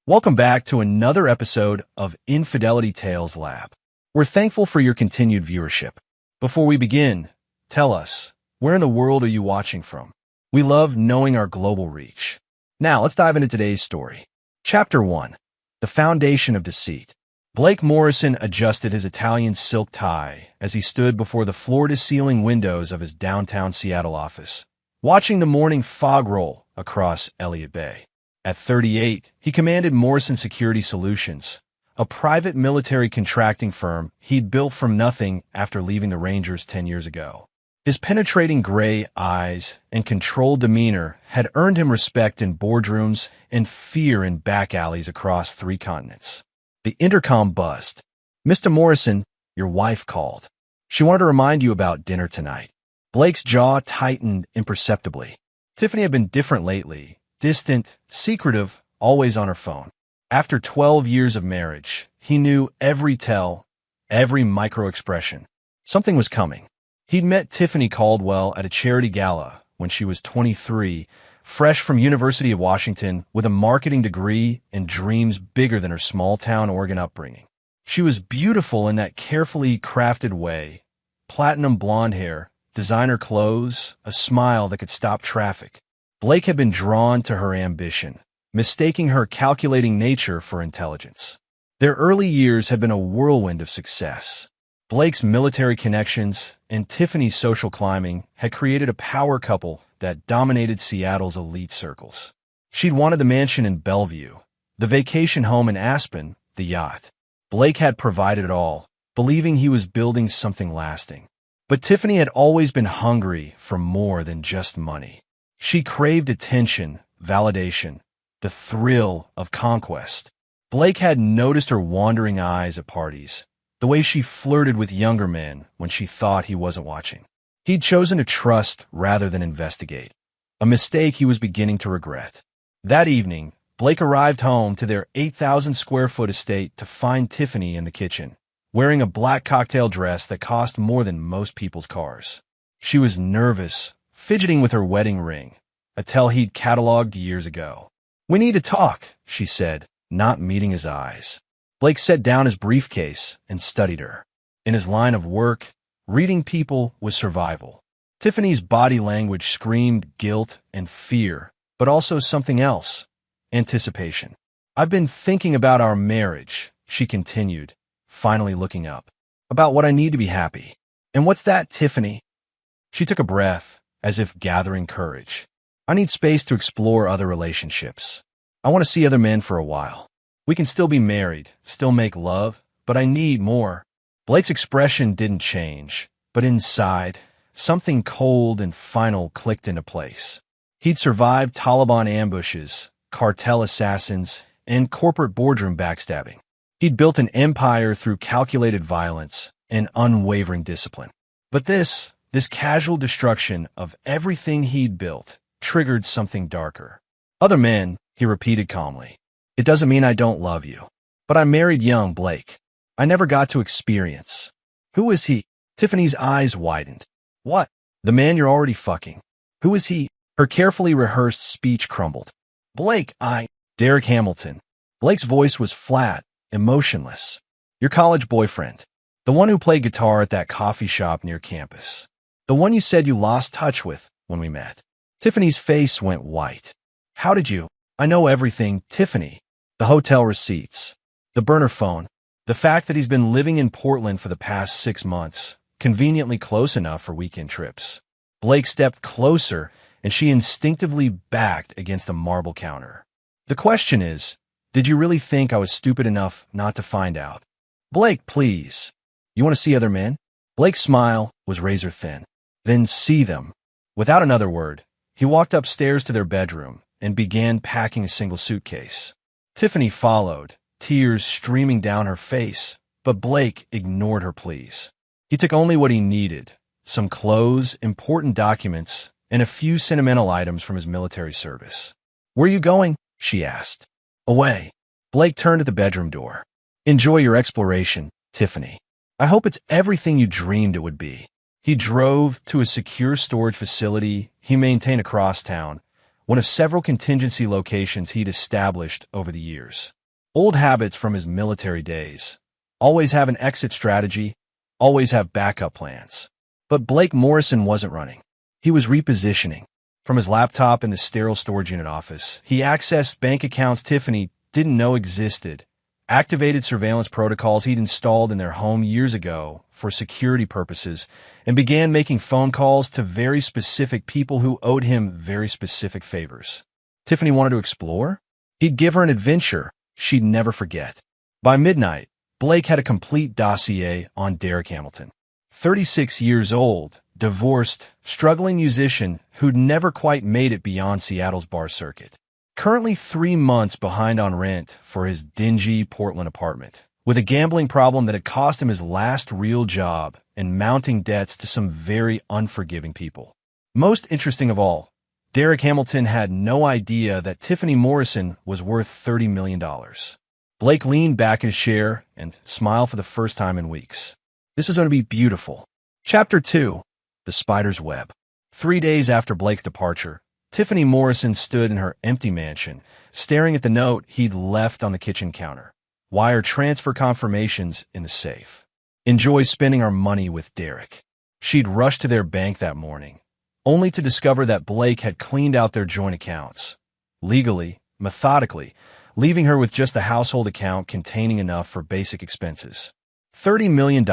Welcome back to another episode of Infidelity Tales Lab. We're thankful for your continued viewership. Before we begin, tell us, where in the world are you watching from? We love knowing our global reach. Now, let's dive into today's story. Chapter 1. The Foundation of Deceit. Blake Morrison adjusted his Italian silk tie as he stood before the floor-to-ceiling windows of his downtown Seattle office, watching the morning fog roll across Elliott Bay. At 38, he commanded Morrison Security Solutions, a private military contracting firm he'd built from nothing after leaving the Rangers 10 years ago. His penetrating gray eyes and controlled demeanor had earned him respect in boardrooms and fear in back alleys across 3 continents. The intercom buzzed. "Mr. Morrison, your wife called. She wanted to remind you about dinner tonight." Blake's jaw tightened imperceptibly. Tiffany had been different lately. Distant, secretive, always on her phone. After 12 years of marriage, he knew every tell, every micro-expression. Something was coming. He'd met Tiffany Caldwell at a charity gala when she was 23, fresh from University of Washington with a marketing degree and dreams bigger than her small-town Oregon upbringing. She was beautiful in that carefully crafted way, platinum blonde hair, designer clothes, a smile that could stop traffic. Blake had been drawn to her ambition, mistaking her calculating nature for intelligence. Their early years had been a whirlwind of success. Blake's military connections and Tiffany's social climbing had created a power couple that dominated Seattle's elite circles. She'd wanted the mansion in Bellevue, the vacation home in Aspen, the yacht. Blake had provided it all, believing he was building something lasting. But Tiffany had always been hungry for more than just money. She craved attention, validation, the thrill of conquest. Blake had noticed her wandering eyes at parties, the way she flirted with younger men when she thought he wasn't watching. He'd chosen to trust rather than investigate, a mistake he was beginning to regret. That evening, Blake arrived home to their 8,000-square-foot estate to find Tiffany in the kitchen, wearing a black cocktail dress that cost more than most people's cars. She was nervous, fidgeting with her wedding ring, a tell he'd cataloged years ago. "We need to talk," she said, not meeting his eyes. Blake set down his briefcase and studied her. In his line of work, reading people was survival. Tiffany's body language screamed guilt and fear, but also something else, anticipation. "I've been thinking about our marriage," she continued, finally looking up. "About what I need to be happy." "And what's that, Tiffany?" She took a breath, as if gathering courage. "I need space to explore other relationships. I want to see other men for a while. We can still be married, still make love, but I need more." Blake's expression didn't change, but inside, something cold and final clicked into place. He'd survived Taliban ambushes, cartel assassins, and corporate boardroom backstabbing. He'd built an empire through calculated violence and unwavering discipline. But this casual destruction of everything he'd built triggered something darker. "Other men," he repeated calmly. "It doesn't mean I don't love you. But I married young, Blake. I never got to experience." "Who is he?" Tiffany's eyes widened. "What?" "The man you're already fucking." "Who is he?" Her carefully rehearsed speech crumbled. "Blake, Derek Hamilton." Blake's voice was flat, emotionless. "Your college boyfriend. The one who played guitar at that coffee shop near campus. The one you said you lost touch with when we met." Tiffany's face went white. "How did you?" "I know everything, Tiffany. The hotel receipts, the burner phone, the fact that he's been living in Portland for the past 6 months, conveniently close enough for weekend trips." Blake stepped closer, and she instinctively backed against a marble counter. "The question is, did you really think I was stupid enough not to find out?" "Blake, please. You want to see other men?" Blake's smile was razor thin. "Then see them." Without another word, he walked upstairs to their bedroom and began packing a single suitcase. Tiffany followed, tears streaming down her face, but Blake ignored her pleas. He took only what he needed, some clothes, important documents, and a few sentimental items from his military service. "Where are you going?" she asked. "Away." Blake turned at the bedroom door. "Enjoy your exploration, Tiffany. I hope it's everything you dreamed it would be." He drove to a secure storage facility he maintained across town, one of several contingency locations he'd established over the years. Old habits from his military days. Always have an exit strategy, always have backup plans. But Blake Morrison wasn't running. He was repositioning. From his laptop in the sterile storage unit office, he accessed bank accounts Tiffany didn't know existed, activated surveillance protocols he'd installed in their home years ago for security purposes, and began making phone calls to very specific people who owed him very specific favors. Tiffany wanted to explore? He'd give her an adventure she'd never forget. By midnight, Blake had a complete dossier on Derek Hamilton. 36 years old, divorced, struggling musician who'd never quite made it beyond Seattle's bar circuit. Currently 3 months behind on rent for his dingy Portland apartment, with a gambling problem that had cost him his last real job and mounting debts to some very unforgiving people. Most interesting of all, Derek Hamilton had no idea that Tiffany Morrison was worth $30 million. Blake leaned back in his chair and smiled for the first time in weeks. This was going to be beautiful. Chapter 2. The Spider's Web. 3 days after Blake's departure, Tiffany Morrison stood in her empty mansion, staring at the note he'd left on the kitchen counter. Wire transfer confirmations in the safe. Enjoy spending our money with Derek. She'd rushed to their bank that morning, only to discover that Blake had cleaned out their joint accounts. Legally, methodically, leaving her with just a household account containing enough for basic expenses. $30 million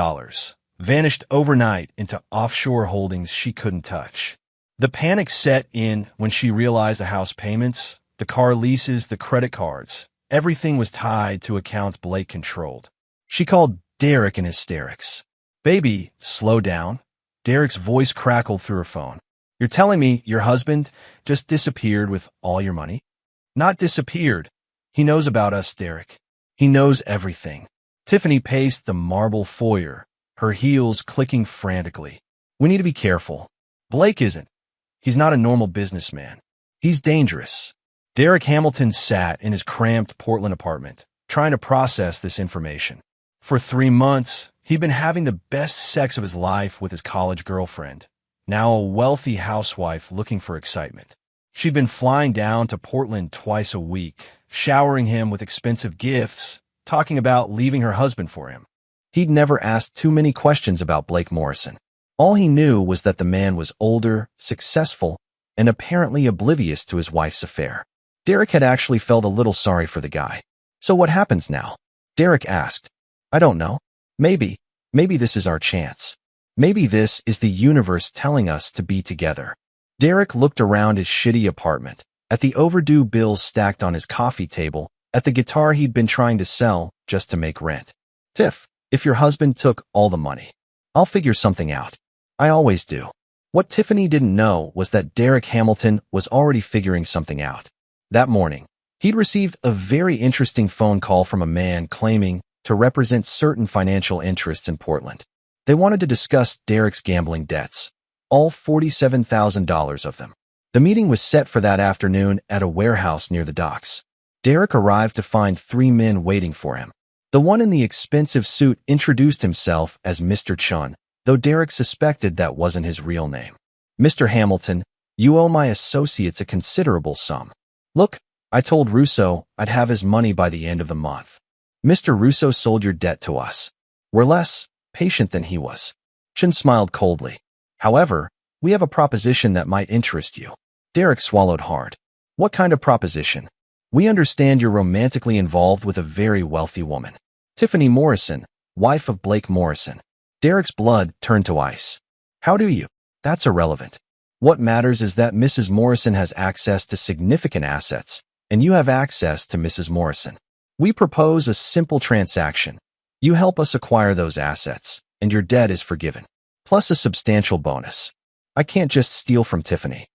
vanished overnight into offshore holdings she couldn't touch. The panic set in when she realized the house payments, the car leases, the credit cards, everything was tied to accounts Blake controlled. She called Derek in hysterics. "Baby, slow down." Derek's voice crackled through her phone. "You're telling me your husband just disappeared with all your money?" "Not disappeared. He knows about us, Derek. He knows everything." Tiffany paced the marble foyer, her heels clicking frantically. "We need to be careful. Blake isn't. He's not a normal businessman. He's dangerous." Derek Hamilton sat in his cramped Portland apartment, trying to process this information. For 3 months, he'd been having the best sex of his life with his college girlfriend, now a wealthy housewife looking for excitement. She'd been flying down to Portland twice a week, showering him with expensive gifts, talking about leaving her husband for him. He'd never asked too many questions about Blake Morrison. All he knew was that the man was older, successful, and apparently oblivious to his wife's affair. Derek had actually felt a little sorry for the guy. "So what happens now?" Derek asked. "I don't know. Maybe this is our chance. Maybe this is the universe telling us to be together." Derek looked around his shitty apartment, at the overdue bills stacked on his coffee table, at the guitar he'd been trying to sell just to make rent. "Tiff, if your husband took all the money, I'll figure something out. I always do." What Tiffany didn't know was that Derek Hamilton was already figuring something out. That morning, he'd received a very interesting phone call from a man claiming to represent certain financial interests in Portland. They wanted to discuss Derek's gambling debts, all $47,000 of them. The meeting was set for that afternoon at a warehouse near the docks. Derek arrived to find 3 men waiting for him. The one in the expensive suit introduced himself as Mr. Chun, though Derek suspected that wasn't his real name. "Mr. Hamilton, you owe my associates a considerable sum. Look, I told Russo I'd have his money by the end of the month. Mr. Russo sold your debt to us. We're less patient than he was." Chun smiled coldly. "However, we have a proposition that might interest you." Derek swallowed hard. "What kind of proposition?" "We understand you're romantically involved with a very wealthy woman. Tiffany Morrison, wife of Blake Morrison." Derek's blood turned to ice. "How do you?" "That's irrelevant. What matters is that Mrs. Morrison has access to significant assets, and you have access to Mrs. Morrison. We propose a simple transaction. You help us acquire those assets, and your debt is forgiven, plus a substantial bonus. I can't just steal from Tiffany.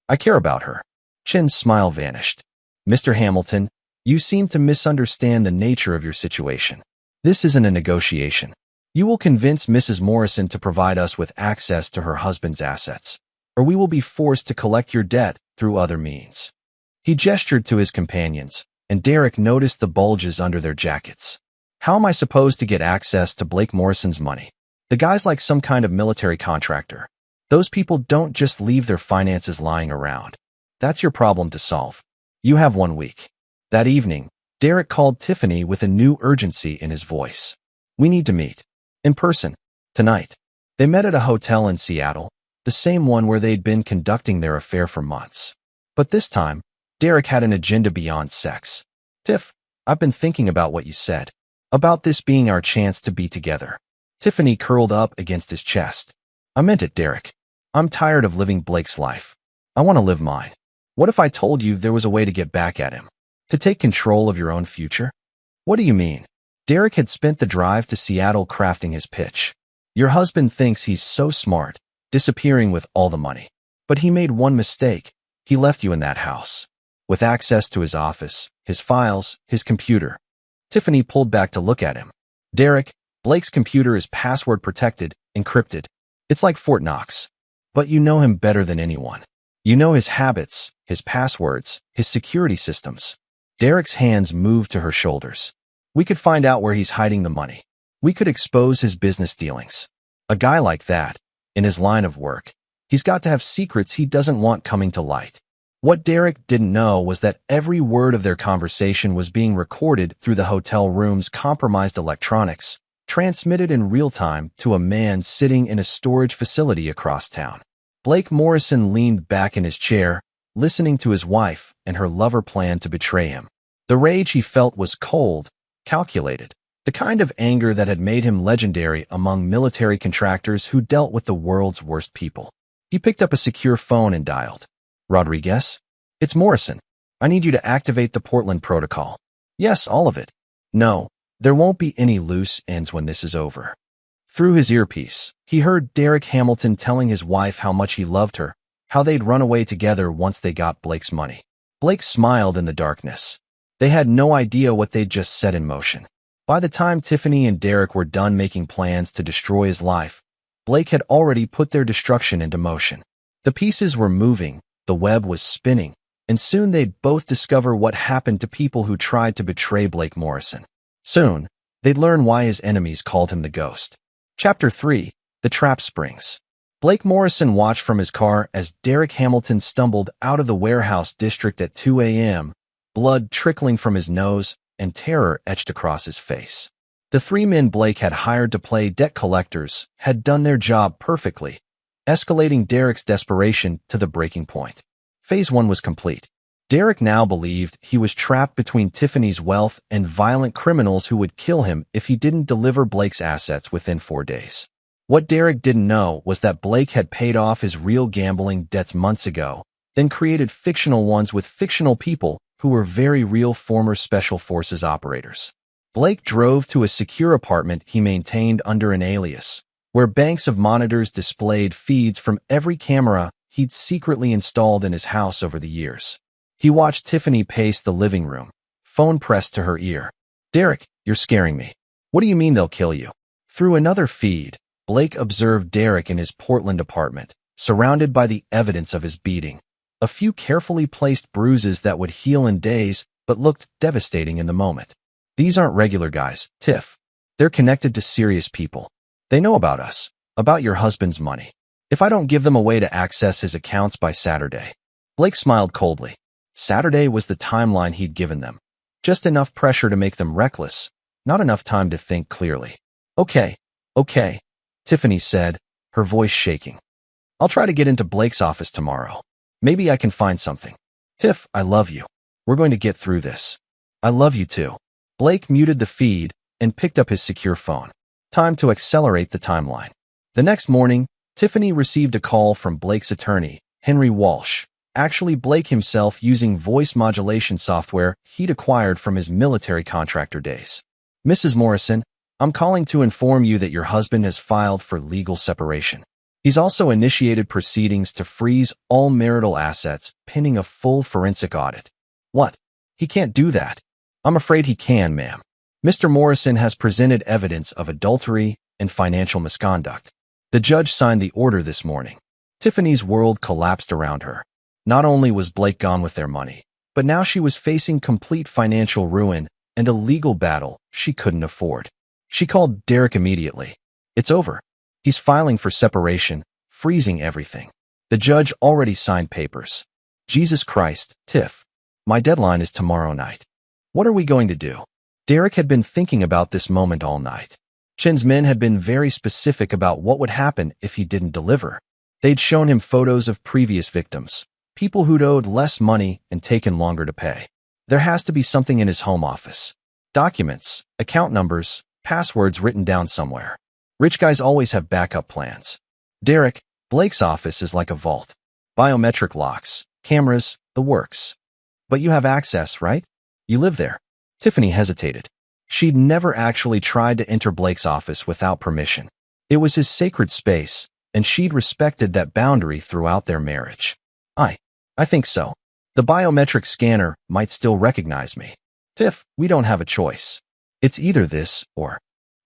I care about her." Chin's smile vanished. "Mr. Hamilton, you seem to misunderstand the nature of your situation. This isn't a negotiation. You will convince Mrs. Morrison to provide us with access to her husband's assets, or we will be forced to collect your debt through other means." He gestured to his companions, and Derek noticed the bulges under their jackets. "How am I supposed to get access to Blake Morrison's money? The guy's like some kind of military contractor. Those people don't just leave their finances lying around. That's your problem to solve. You have 1 week." That evening, Derek called Tiffany with a new urgency in his voice. We need to meet. In person. Tonight. They met at a hotel in Seattle, the same one where they'd been conducting their affair for months. But this time, Derek had an agenda beyond sex. Tiff, I've been thinking about what you said. About this being our chance to be together. Tiffany curled up against his chest. I meant it, Derek. I'm tired of living Blake's life. I want to live mine. What if I told you there was a way to get back at him? To take control of your own future? What do you mean? Derek had spent the drive to Seattle crafting his pitch. Your husband thinks he's so smart, disappearing with all the money. But he made one mistake. He left you in that house. With access to his office, his files, his computer. Tiffany pulled back to look at him. Derek, Blake's computer is password protected, encrypted. It's like Fort Knox. But you know him better than anyone. You know his habits, his passwords, his security systems. Derek's hands moved to her shoulders. We could find out where he's hiding the money. We could expose his business dealings. A guy like that, in his line of work, he's got to have secrets he doesn't want coming to light. What Derek didn't know was that every word of their conversation was being recorded through the hotel room's compromised electronics, transmitted in real time to a man sitting in a storage facility across town. Blake Morrison leaned back in his chair, listening to his wife and her lover plan to betray him. The rage he felt was cold, calculated, the kind of anger that had made him legendary among military contractors who dealt with the world's worst people. He picked up a secure phone and dialed. Rodriguez? It's Morrison. I need you to activate the Portland protocol. Yes, all of it. No, there won't be any loose ends when this is over. Through his earpiece, he heard Derek Hamilton telling his wife how much he loved her, how they'd run away together once they got Blake's money. Blake smiled in the darkness. They had no idea what they'd just set in motion. By the time Tiffany and Derek were done making plans to destroy his life, Blake had already put their destruction into motion. The pieces were moving, the web was spinning, and soon they'd both discover what happened to people who tried to betray Blake Morrison. Soon, they'd learn why his enemies called him the Ghost. Chapter 3. The Trap Springs. Blake Morrison watched from his car as Derek Hamilton stumbled out of the warehouse district at 2 a.m., blood trickling from his nose and terror etched across his face. The three men Blake had hired to play debt collectors had done their job perfectly, escalating Derek's desperation to the breaking point. Phase 1 was complete. Derek now believed he was trapped between Tiffany's wealth and violent criminals who would kill him if he didn't deliver Blake's assets within 4 days. What Derek didn't know was that Blake had paid off his real gambling debts months ago, then created fictional ones with fictional people who were very real former Special Forces operators. Blake drove to a secure apartment he maintained under an alias, where banks of monitors displayed feeds from every camera he'd secretly installed in his house over the years. He watched Tiffany pace the living room, phone pressed to her ear. Derek, you're scaring me. What do you mean they'll kill you? Through another feed, Blake observed Derek in his Portland apartment, surrounded by the evidence of his beating. A few carefully placed bruises that would heal in days but looked devastating in the moment. These aren't regular guys, Tiff. They're connected to serious people. They know about us, about your husband's money. If I don't give them a way to access his accounts by Saturday. Blake smiled coldly. Saturday was the timeline he'd given them. Just enough pressure to make them reckless, not enough time to think clearly. Okay, Tiffany said, her voice shaking. I'll try to get into Blake's office tomorrow. Maybe I can find something. Tiff, I love you. We're going to get through this. I love you too. Blake muted the feed and picked up his secure phone. Time to accelerate the timeline. The next morning, Tiffany received a call from Blake's attorney, Henry Walsh, actually Blake himself using voice modulation software he'd acquired from his military contractor days. Mrs. Morrison, I'm calling to inform you that your husband has filed for legal separation. He's also initiated proceedings to freeze all marital assets pending a full forensic audit. What? He can't do that. I'm afraid he can, ma'am. Mr. Morrison has presented evidence of adultery and financial misconduct. The judge signed the order this morning. Tiffany's world collapsed around her. Not only was Blake gone with their money, but now she was facing complete financial ruin and a legal battle she couldn't afford. She called Derek immediately. It's over. He's filing for separation, freezing everything. The judge already signed papers. Jesus Christ, Tiff. My deadline is tomorrow night. What are we going to do? Derek had been thinking about this moment all night. Chen's men had been very specific about what would happen if he didn't deliver. They'd shown him photos of previous victims, people who'd owed less money and taken longer to pay. There has to be something in his home office. Documents, account numbers, passwords written down somewhere. Rich guys always have backup plans. Derek, Blake's office is like a vault. Biometric locks, cameras, the works. But you have access, right? You live there. Tiffany hesitated. She'd never actually tried to enter Blake's office without permission. It was his sacred space, and she'd respected that boundary throughout their marriage. I think so. The biometric scanner might still recognize me. Tiff, we don't have a choice. It's either this or...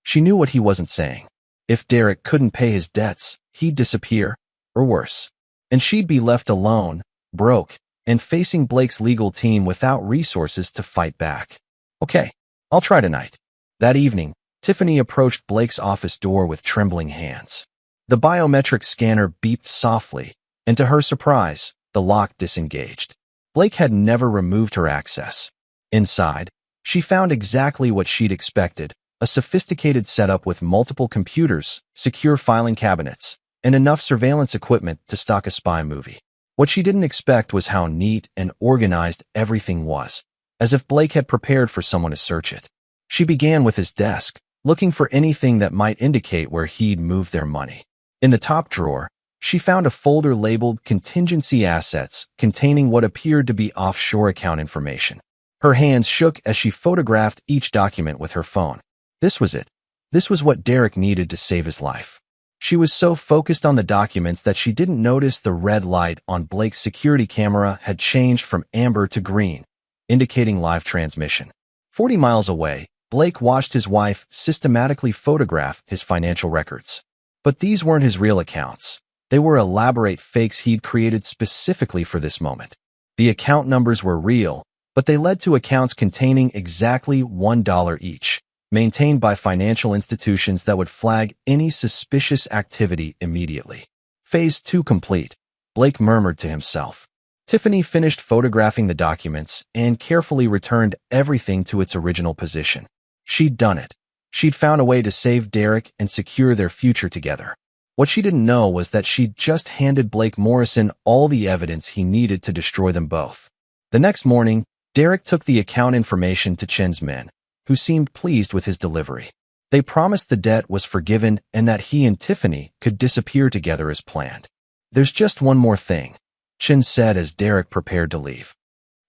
She knew what he wasn't saying. If Derek couldn't pay his debts, he'd disappear, or worse. And she'd be left alone, broke, and facing Blake's legal team without resources to fight back. Okay, I'll try tonight. That evening, Tiffany approached Blake's office door with trembling hands. The biometric scanner beeped softly, and to her surprise, the lock disengaged. Blake had never removed her access. Inside, she found exactly what she'd expected, a sophisticated setup with multiple computers, secure filing cabinets, and enough surveillance equipment to stock a spy movie. What she didn't expect was how neat and organized everything was, as if Blake had prepared for someone to search it. She began with his desk, looking for anything that might indicate where he'd moved their money. In the top drawer, she found a folder labeled Contingency Assets containing what appeared to be offshore account information. Her hands shook as she photographed each document with her phone. This was it. This was what Derek needed to save his life. She was so focused on the documents that she didn't notice the red light on Blake's security camera had changed from amber to green, indicating live transmission. 40 miles away, Blake watched his wife systematically photograph his financial records. But these weren't his real accounts. They were elaborate fakes he'd created specifically for this moment. The account numbers were real, but they led to accounts containing exactly $1 each, maintained by financial institutions that would flag any suspicious activity immediately. Phase 2 complete, Blake murmured to himself. Tiffany finished photographing the documents and carefully returned everything to its original position. She'd done it. She'd found a way to save Derek and secure their future together. What she didn't know was that she'd just handed Blake Morrison all the evidence he needed to destroy them both. The next morning, Derek took the account information to Chen's men, who seemed pleased with his delivery. They promised the debt was forgiven and that he and Tiffany could disappear together as planned. There's just one more thing, Chen said as Derek prepared to leave.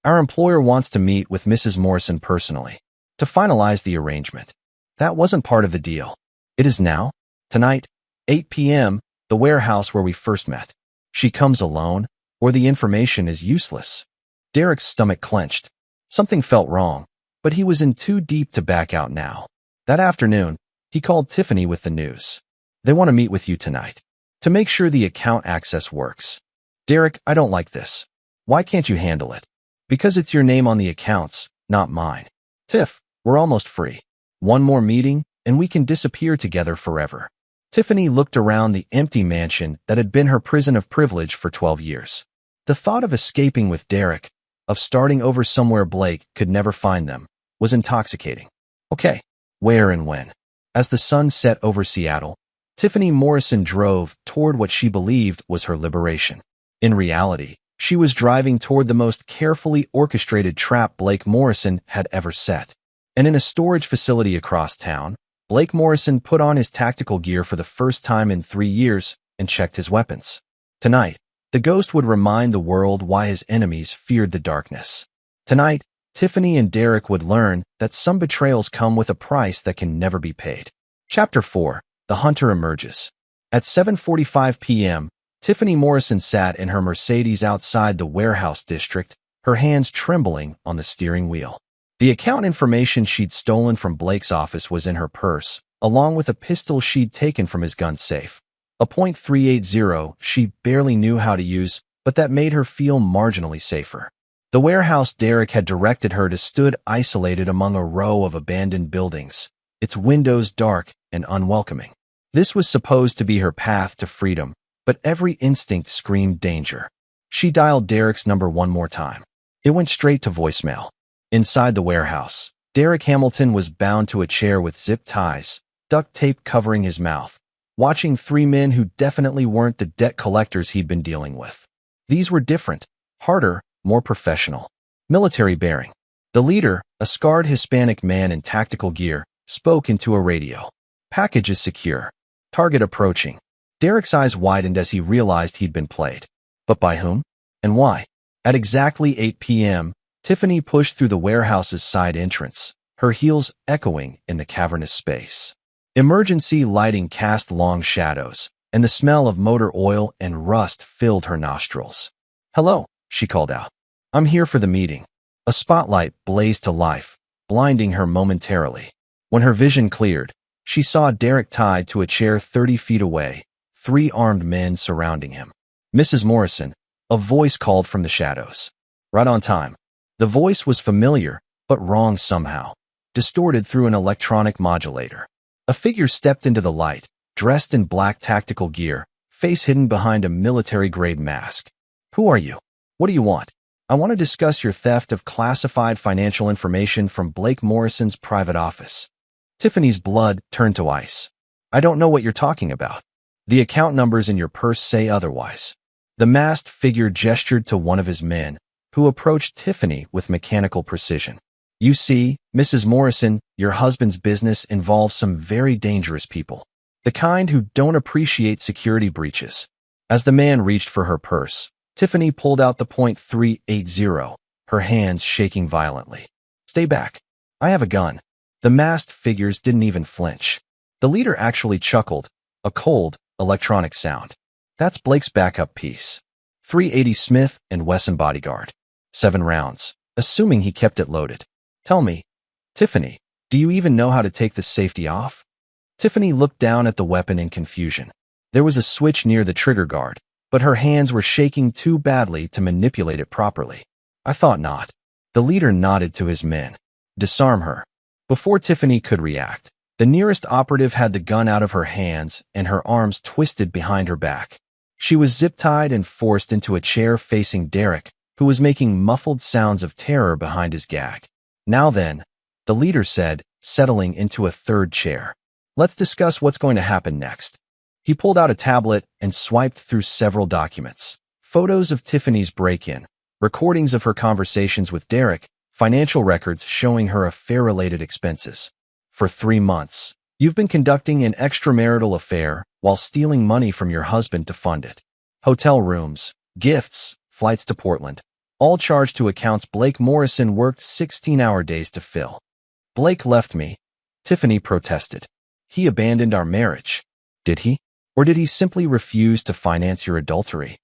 Our employer wants to meet with Mrs. Morrison personally, to finalize the arrangement. That wasn't part of the deal. It is now, tonight, 8 p.m., the warehouse where we first met. She comes alone, or the information is useless. Derek's stomach clenched. Something felt wrong, but he was in too deep to back out now. That afternoon, he called Tiffany with the news. They want to meet with you tonight, to make sure the account access works. Derek, I don't like this. Why can't you handle it? Because it's your name on the accounts, not mine. Tiff, we're almost free. One more meeting, and we can disappear together forever. Tiffany looked around the empty mansion that had been her prison of privilege for 12 years. The thought of escaping with Derek, of starting over somewhere Blake could never find them, was intoxicating. Okay, where and when? As the sun set over Seattle, Tiffany Morrison drove toward what she believed was her liberation. In reality, she was driving toward the most carefully orchestrated trap Blake Morrison had ever set. And in a storage facility across town, Blake Morrison put on his tactical gear for the first time in 3 years and checked his weapons. Tonight, the ghost would remind the world why his enemies feared the darkness. Tonight, Tiffany and Derek would learn that some betrayals come with a price that can never be paid. Chapter 4. The Hunter Emerges. At 7:45 p.m., Tiffany Morrison sat in her Mercedes outside the warehouse district, her hands trembling on the steering wheel. The account information she'd stolen from Blake's office was in her purse, along with a pistol she'd taken from his gun safe. A .380 she barely knew how to use, but that made her feel marginally safer. The warehouse Derek had directed her to stood isolated among a row of abandoned buildings, its windows dark and unwelcoming. This was supposed to be her path to freedom, but every instinct screamed danger. She dialed Derek's number one more time. It went straight to voicemail. Inside the warehouse, Derek Hamilton was bound to a chair with zip ties, duct tape covering his mouth, watching three men who definitely weren't the debt collectors he'd been dealing with. These were different, harder, more professional. Military bearing. The leader, a scarred Hispanic man in tactical gear, spoke into a radio. Package is secure. Target approaching. Derek's eyes widened as he realized he'd been played. But by whom? And why? At exactly 8 p.m., Tiffany pushed through the warehouse's side entrance, her heels echoing in the cavernous space. Emergency lighting cast long shadows, and the smell of motor oil and rust filled her nostrils. "Hello," she called out. "I'm here for the meeting." A spotlight blazed to life, blinding her momentarily. When her vision cleared, she saw Derek tied to a chair 30 feet away, three armed men surrounding him. "Mrs. Morrison," a voice called from the shadows. Right on time. The voice was familiar, but wrong somehow, distorted through an electronic modulator. A figure stepped into the light, dressed in black tactical gear, face hidden behind a military-grade mask. "Who are you? What do you want?" "I want to discuss your theft of classified financial information from Blake Morrison's private office." Tiffany's blood turned to ice. "I don't know what you're talking about. The account numbers in your purse say otherwise." The masked figure gestured to one of his men, who approached Tiffany with mechanical precision. "You see, Mrs. Morrison, your husband's business involves some very dangerous people. The kind who don't appreciate security breaches." As the man reached for her purse, Tiffany pulled out the .380, her hands shaking violently. "Stay back. I have a gun." The masked figures didn't even flinch. The leader actually chuckled, a cold, electronic sound. "That's Blake's backup piece. .380 Smith & Wesson bodyguard. 7 rounds, assuming he kept it loaded. Tell me, Tiffany, do you even know how to take the safety off?" Tiffany looked down at the weapon in confusion. There was a switch near the trigger guard, but her hands were shaking too badly to manipulate it properly. "I thought not." The leader nodded to his men. "Disarm her." Before Tiffany could react, the nearest operative had the gun out of her hands and her arms twisted behind her back. She was zip-tied and forced into a chair facing Derek, who was making muffled sounds of terror behind his gag. "Now then," the leader said, settling into a third chair. "Let's discuss what's going to happen next." He pulled out a tablet and swiped through several documents. Photos of Tiffany's break-in, recordings of her conversations with Derek, financial records showing her affair-related expenses. "For 3 months, you've been conducting an extramarital affair while stealing money from your husband to fund it. Hotel rooms, gifts, flights to Portland, all charged to accounts Blake Morrison worked 16-hour days to fill." "Blake left me," Tiffany protested. "He abandoned our marriage." "Did he? Or did he simply refuse to finance your adultery?"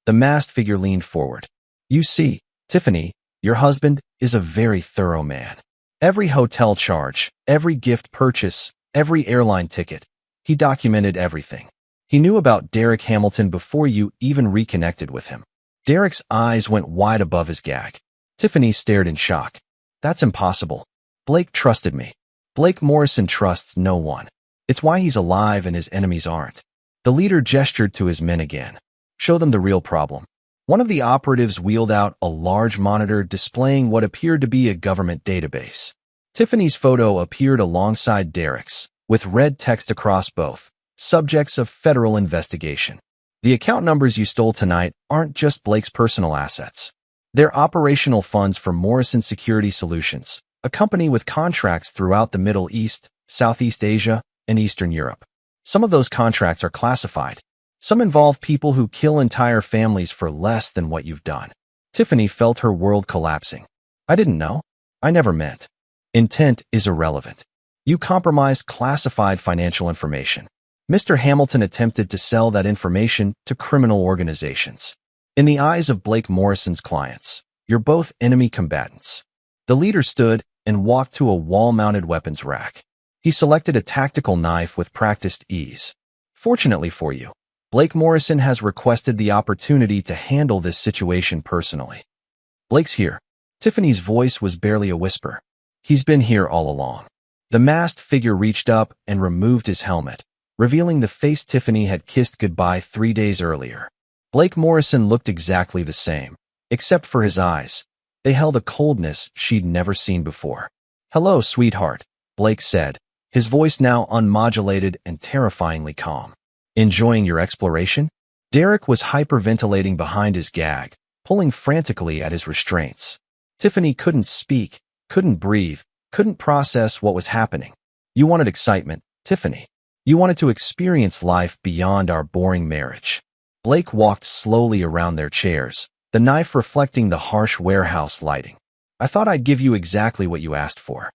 The masked figure leaned forward. "You see, Tiffany, your husband is a very thorough man. Every hotel charge, every gift purchase, every airline ticket, he documented everything. He knew about Derek Hamilton before you even reconnected with him." Derek's eyes went wide above his gag. Tiffany stared in shock. "That's impossible. Blake trusted me." "Blake Morrison trusts no one. It's why he's alive and his enemies aren't." The leader gestured to his men again. "Show them the real problem." One of the operatives wheeled out a large monitor displaying what appeared to be a government database. Tiffany's photo appeared alongside Derek's, with red text across both, "Subjects of federal investigation." "The account numbers you stole tonight aren't just Blake's personal assets. They're operational funds for Morrison Security Solutions, a company with contracts throughout the Middle East, Southeast Asia, and Eastern Europe. Some of those contracts are classified. Some involve people who kill entire families for less than what you've done." Tiffany felt her world collapsing. "I didn't know. I never meant." "Intent is irrelevant. You compromised classified financial information. Mr. Hamilton attempted to sell that information to criminal organizations. In the eyes of Blake Morrison's clients, you're both enemy combatants." The leader stood and walked to a wall-mounted weapons rack. He selected a tactical knife with practiced ease. "Fortunately for you, Blake Morrison has requested the opportunity to handle this situation personally." "Blake's here." Tiffany's voice was barely a whisper. "He's been here all along." The masked figure reached up and removed his helmet, revealing the face Tiffany had kissed goodbye 3 days earlier. Blake Morrison looked exactly the same, except for his eyes. They held a coldness she'd never seen before. "Hello, sweetheart," Blake said, his voice now unmodulated and terrifyingly calm. "Enjoying your exploration?" Derek was hyperventilating behind his gag, pulling frantically at his restraints. Tiffany couldn't speak, couldn't breathe, couldn't process what was happening. "You wanted excitement, Tiffany. You wanted to experience life beyond our boring marriage." Blake walked slowly around their chairs, the knife reflecting the harsh warehouse lighting. "I thought I'd give you exactly what you asked for."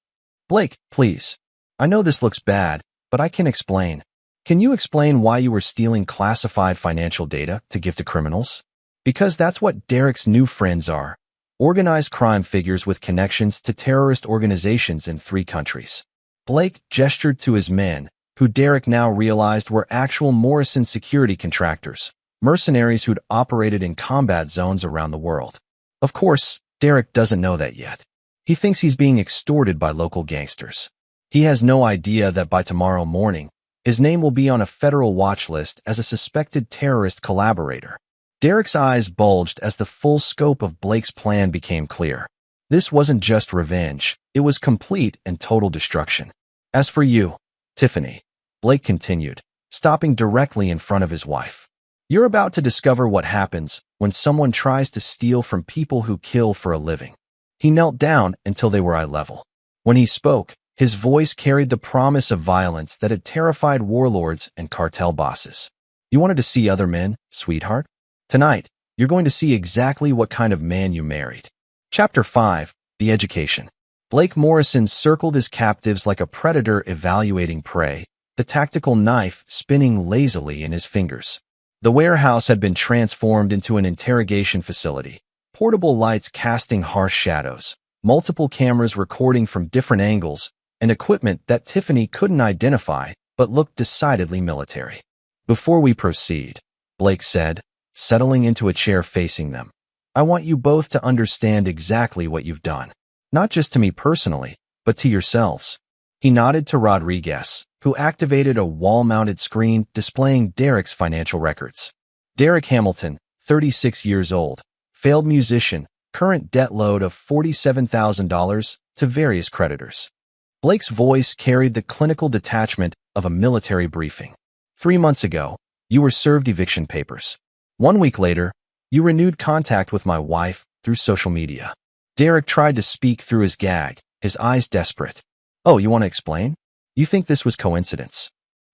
"Blake, please. I know this looks bad, but I can explain. Can you explain why you were stealing classified financial data to give to criminals?" "Because that's what Derek's new friends are. Organized crime figures with connections to terrorist organizations in 3 countries. Blake gestured to his men, who Derek now realized were actual Morrison security contractors, mercenaries who'd operated in combat zones around the world. Of course, Derek doesn't know that yet. He thinks he's being extorted by local gangsters. He has no idea that by tomorrow morning, his name will be on a federal watch list as a suspected terrorist collaborator. Derek's eyes bulged as the full scope of Blake's plan became clear. This wasn't just revenge, it was complete and total destruction. "As for you, Tiffany," Blake continued, stopping directly in front of his wife, "you're about to discover what happens when someone tries to steal from people who kill for a living." He knelt down until they were eye level. When he spoke, his voice carried the promise of violence that had terrified warlords and cartel bosses. "You wanted to see other men, sweetheart? Tonight, you're going to see exactly what kind of man you married." Chapter 5, The Education. Blake Morrison circled his captives like a predator evaluating prey, the tactical knife spinning lazily in his fingers. The warehouse had been transformed into an interrogation facility, portable lights casting harsh shadows, multiple cameras recording from different angles, and equipment that Tiffany couldn't identify but looked decidedly military. "Before we proceed," Blake said, settling into a chair facing them, "I want you both to understand exactly what you've done. Not just to me personally, but to yourselves." He nodded to Rodriguez, who activated a wall-mounted screen displaying Derek's financial records. Derek Hamilton, 36 years old, failed musician, current debt load of $47,000 to various creditors. Blake's voice carried the clinical detachment of a military briefing. 3 months ago, you were served eviction papers. 1 week later, you renewed contact with my wife through social media. Derek tried to speak through his gag, his eyes desperate. "Oh, you want to explain? You think this was coincidence?"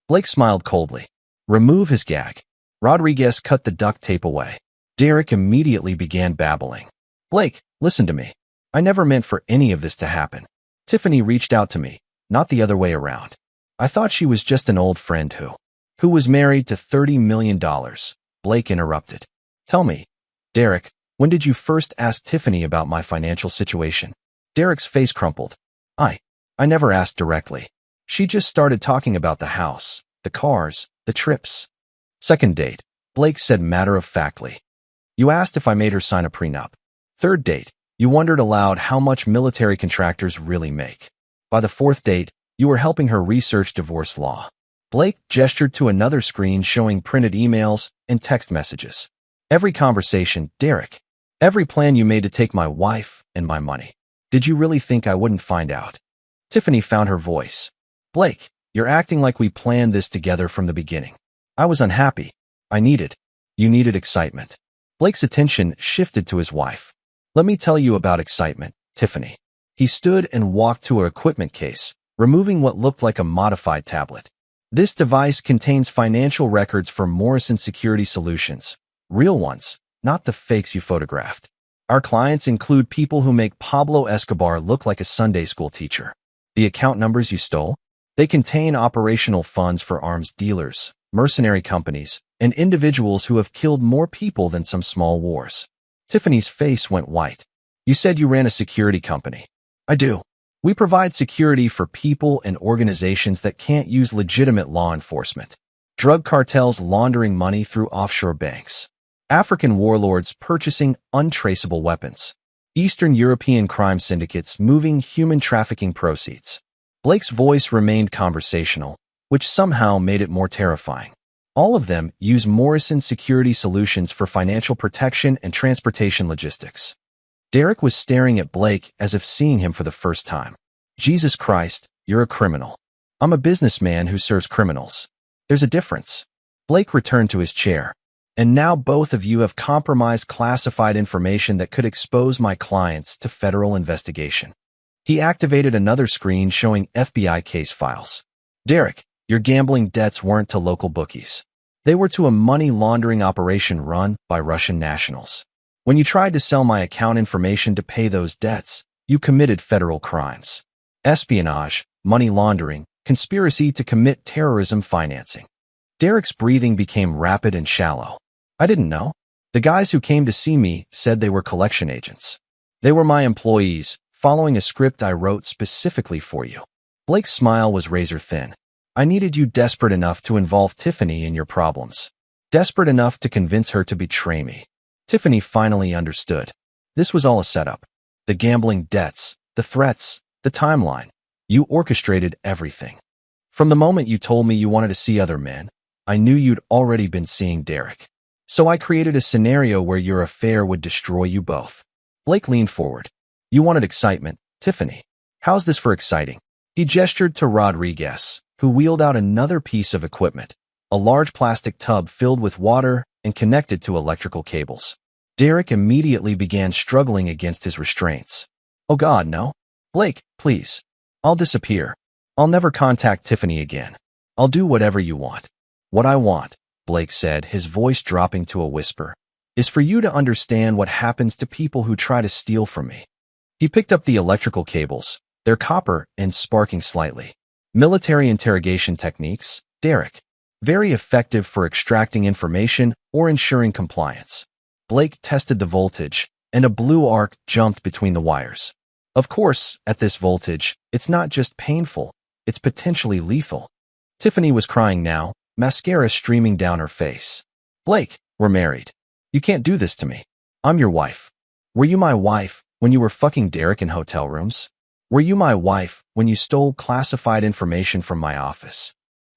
Blake smiled coldly. "Remove his gag." Rodriguez cut the duct tape away. Derek immediately began babbling. "Blake, listen to me. I never meant for any of this to happen. Tiffany reached out to me, not the other way around. I thought she was just an old friend who was married to $30 million. Blake interrupted. "Tell me, Derek, when did you first ask Tiffany about my financial situation?" Derek's face crumpled. I never asked directly. She just started talking about the house, the cars, the trips." "Second date," Blake said matter-of-factly. "You asked if I made her sign a prenup." "Third date, you wondered aloud how much military contractors really make." "By the 4th date, you were helping her research divorce law." Blake gestured to another screen showing printed emails and text messages. "Every conversation, Derek. Every plan you made to take my wife and my money. Did you really think I wouldn't find out?" Tiffany found her voice. "Blake, you're acting like we planned this together from the beginning. I was unhappy. You needed excitement." Blake's attention shifted to his wife. "Let me tell you about excitement, Tiffany." He stood and walked to an equipment case, removing what looked like a modified tablet. "This device contains financial records for Morrison Security Solutions. Real ones, not the fakes you photographed. Our clients include people who make Pablo Escobar look like a Sunday school teacher. The account numbers you stole? They contain operational funds for arms dealers, mercenary companies, and individuals who have killed more people than some small wars." Tiffany's face went white. "You said you ran a security company." "I do. We provide security for people and organizations that can't use legitimate law enforcement. Drug cartels laundering money through offshore banks. African warlords purchasing untraceable weapons. Eastern European crime syndicates moving human trafficking proceeds." Blake's voice remained conversational, which somehow made it more terrifying. "All of them use Morrison Security Solutions for financial protection and transportation logistics." Derek was staring at Blake as if seeing him for the first time. Jesus Christ, you're a criminal. I'm a businessman who serves criminals. There's a difference. Blake returned to his chair. And now both of you have compromised classified information that could expose my clients to federal investigation. He activated another screen showing FBI case files. Derek, your gambling debts weren't to local bookies. They were to a money laundering operation run by Russian nationals. When you tried to sell my account information to pay those debts, you committed federal crimes. Espionage, money laundering, conspiracy to commit terrorism financing. Derek's breathing became rapid and shallow. I didn't know. The guys who came to see me said they were collection agents. They were my employees, following a script I wrote specifically for you. Blake's smile was razor thin. I needed you desperate enough to involve Tiffany in your problems. Desperate enough to convince her to betray me. Tiffany finally understood. This was all a setup. The gambling debts, the threats, the timeline. You orchestrated everything. From the moment you told me you wanted to see other men, I knew you'd already been seeing Derek. So I created a scenario where your affair would destroy you both. Blake leaned forward. You wanted excitement, Tiffany. How's this for exciting? He gestured to Rodriguez, who wheeled out another piece of equipment, a large plastic tub filled with water and connected to electrical cables. Derek immediately began struggling against his restraints. Oh God, no. Blake, please. I'll disappear. I'll never contact Tiffany again. I'll do whatever you want. What I want, Blake said, his voice dropping to a whisper, is for you to understand what happens to people who try to steal from me. He picked up the electrical cables, their copper and sparking slightly. Military interrogation techniques, Derek. Very effective for extracting information or ensuring compliance. Blake tested the voltage, and a blue arc jumped between the wires. Of course, at this voltage, it's not just painful, it's potentially lethal. Tiffany was crying now, mascara streaming down her face. Blake, we're married. You can't do this to me. I'm your wife. Were you my wife when you were fucking Derek in hotel rooms? Were you my wife when you stole classified information from my office?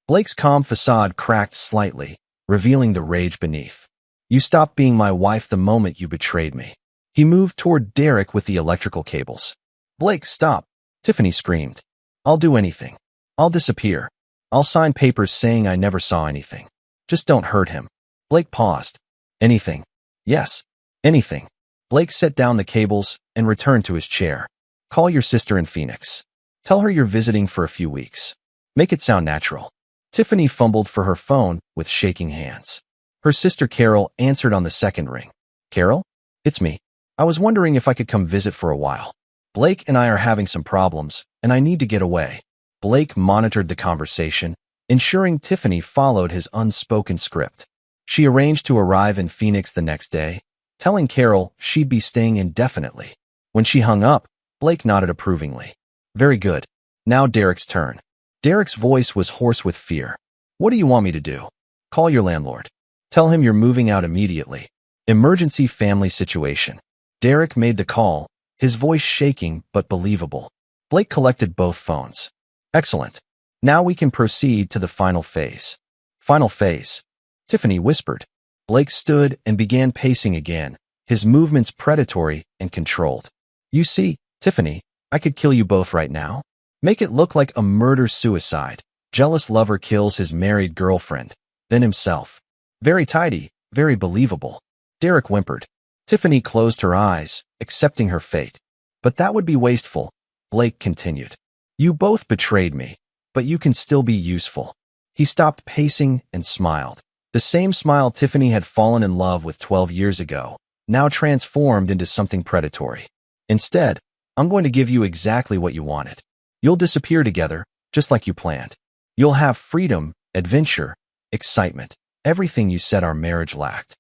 Blake's calm facade cracked slightly, revealing the rage beneath. You stopped being my wife the moment you betrayed me. He moved toward Derek with the electrical cables. Blake, stop. Tiffany screamed. I'll do anything. I'll disappear. I'll sign papers saying I never saw anything. Just don't hurt him. Blake paused. Anything. Yes. Anything. Blake set down the cables and returned to his chair. Call your sister in Phoenix. Tell her you're visiting for a few weeks. Make it sound natural. Tiffany fumbled for her phone with shaking hands. Her sister Carol answered on the second ring. Carol? It's me. I was wondering if I could come visit for a while. Blake and I are having some problems, and I need to get away. Blake monitored the conversation, ensuring Tiffany followed his unspoken script. She arranged to arrive in Phoenix the next day, telling Carol she'd be staying indefinitely. When she hung up, Blake nodded approvingly. Very good. Now Derek's turn. Derek's voice was hoarse with fear. What do you want me to do? Call your landlord. Tell him you're moving out immediately. Emergency family situation. Derek made the call, his voice shaking but believable. Blake collected both phones. Excellent. Now we can proceed to the final phase. Final phase. Tiffany whispered. Blake stood and began pacing again, his movements predatory and controlled. You see, Tiffany, I could kill you both right now. Make it look like a murder-suicide. Jealous lover kills his married girlfriend, then himself. Very tidy, very believable. Derek whimpered. Tiffany closed her eyes, accepting her fate. But that would be wasteful, Blake continued. You both betrayed me, but you can still be useful. He stopped pacing and smiled. The same smile Tiffany had fallen in love with 12 years ago, now transformed into something predatory. Instead, I'm going to give you exactly what you wanted. You'll disappear together, just like you planned. You'll have freedom, adventure, excitement, everything you said our marriage lacked.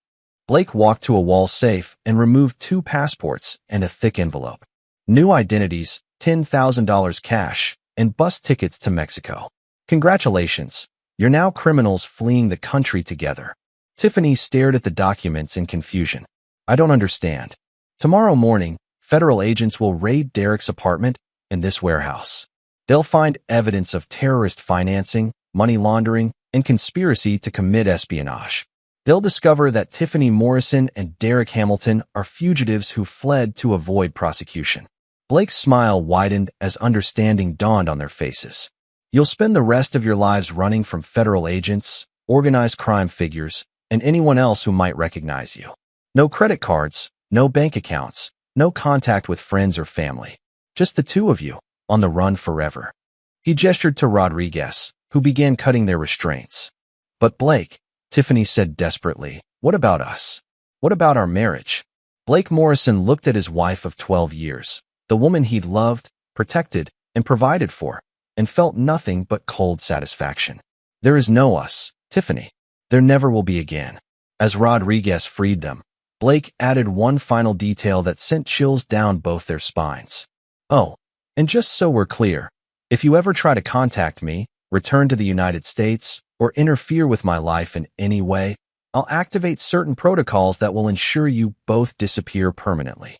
Blake walked to a wall safe and removed 2 passports and a thick envelope. New identities, $10,000 cash, and bus tickets to Mexico. Congratulations, you're now criminals fleeing the country together. Tiffany stared at the documents in confusion. I don't understand. Tomorrow morning, federal agents will raid Derek's apartment and this warehouse. They'll find evidence of terrorist financing, money laundering, and conspiracy to commit espionage. They'll discover that Tiffany Morrison and Derek Hamilton are fugitives who fled to avoid prosecution. Blake's smile widened as understanding dawned on their faces. You'll spend the rest of your lives running from federal agents, organized crime figures, and anyone else who might recognize you. No credit cards, no bank accounts, no contact with friends or family. Just the two of you, on the run forever. He gestured to Rodriguez, who began cutting their restraints. But Blake, Tiffany said desperately, what about us? What about our marriage? Blake Morrison looked at his wife of 12 years, the woman he'd loved, protected, and provided for, and felt nothing but cold satisfaction. There is no us, Tiffany. There never will be again. As Rodriguez freed them, Blake added one final detail that sent chills down both their spines. Oh, and just so we're clear, if you ever try to contact me, return to the United States, or interfere with my life in any way, I'll activate certain protocols that will ensure you both disappear permanently.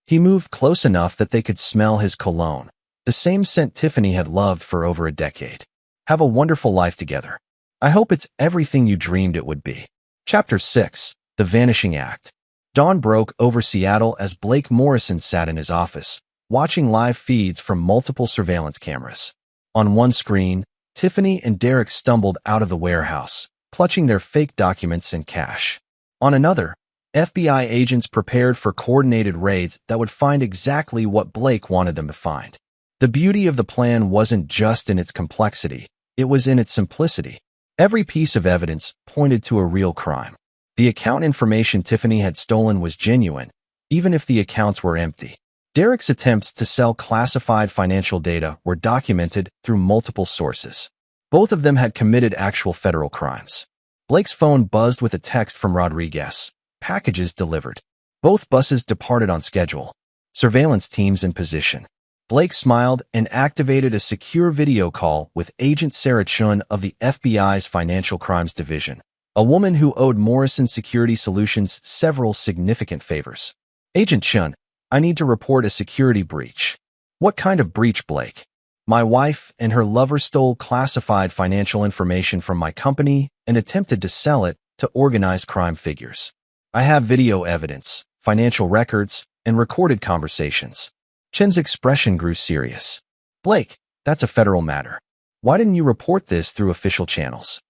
He moved close enough that they could smell his cologne, the same scent Tiffany had loved for over a decade. Have a wonderful life together. I hope it's everything you dreamed it would be. Chapter 6. The Vanishing Act. Dawn broke over Seattle as Blake Morrison sat in his office, watching live feeds from multiple surveillance cameras. On one screen, Tiffany and Derek stumbled out of the warehouse, clutching their fake documents and cash. On another, FBI agents prepared for coordinated raids that would find exactly what Blake wanted them to find. The beauty of the plan wasn't just in its complexity, it was in its simplicity. Every piece of evidence pointed to a real crime. The account information Tiffany had stolen was genuine, even if the accounts were empty. Derek's attempts to sell classified financial data were documented through multiple sources. Both of them had committed actual federal crimes. Blake's phone buzzed with a text from Rodriguez. Packages delivered. Both buses departed on schedule. Surveillance teams in position. Blake smiled and activated a secure video call with Agent Sarah Chun of the FBI's Financial Crimes Division, a woman who owed Morrison Security Solutions several significant favors. Agent Chun, I need to report a security breach. What kind of breach, Blake? My wife and her lover stole classified financial information from my company and attempted to sell it to organized crime figures. I have video evidence, financial records, and recorded conversations. Chen's expression grew serious. Blake, that's a federal matter. Why didn't you report this through official channels?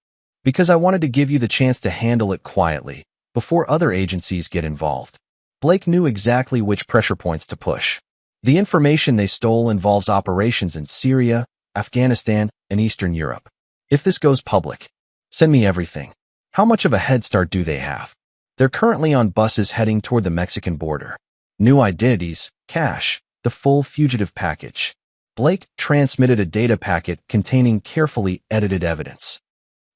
Because I wanted to give you the chance to handle it quietly, before other agencies get involved. Blake knew exactly which pressure points to push. The information they stole involves operations in Syria, Afghanistan, and Eastern Europe. If this goes public, send me everything. How much of a head start do they have? They're currently on buses heading toward the Mexican border. New identities, cash, the full fugitive package. Blake transmitted a data packet containing carefully edited evidence.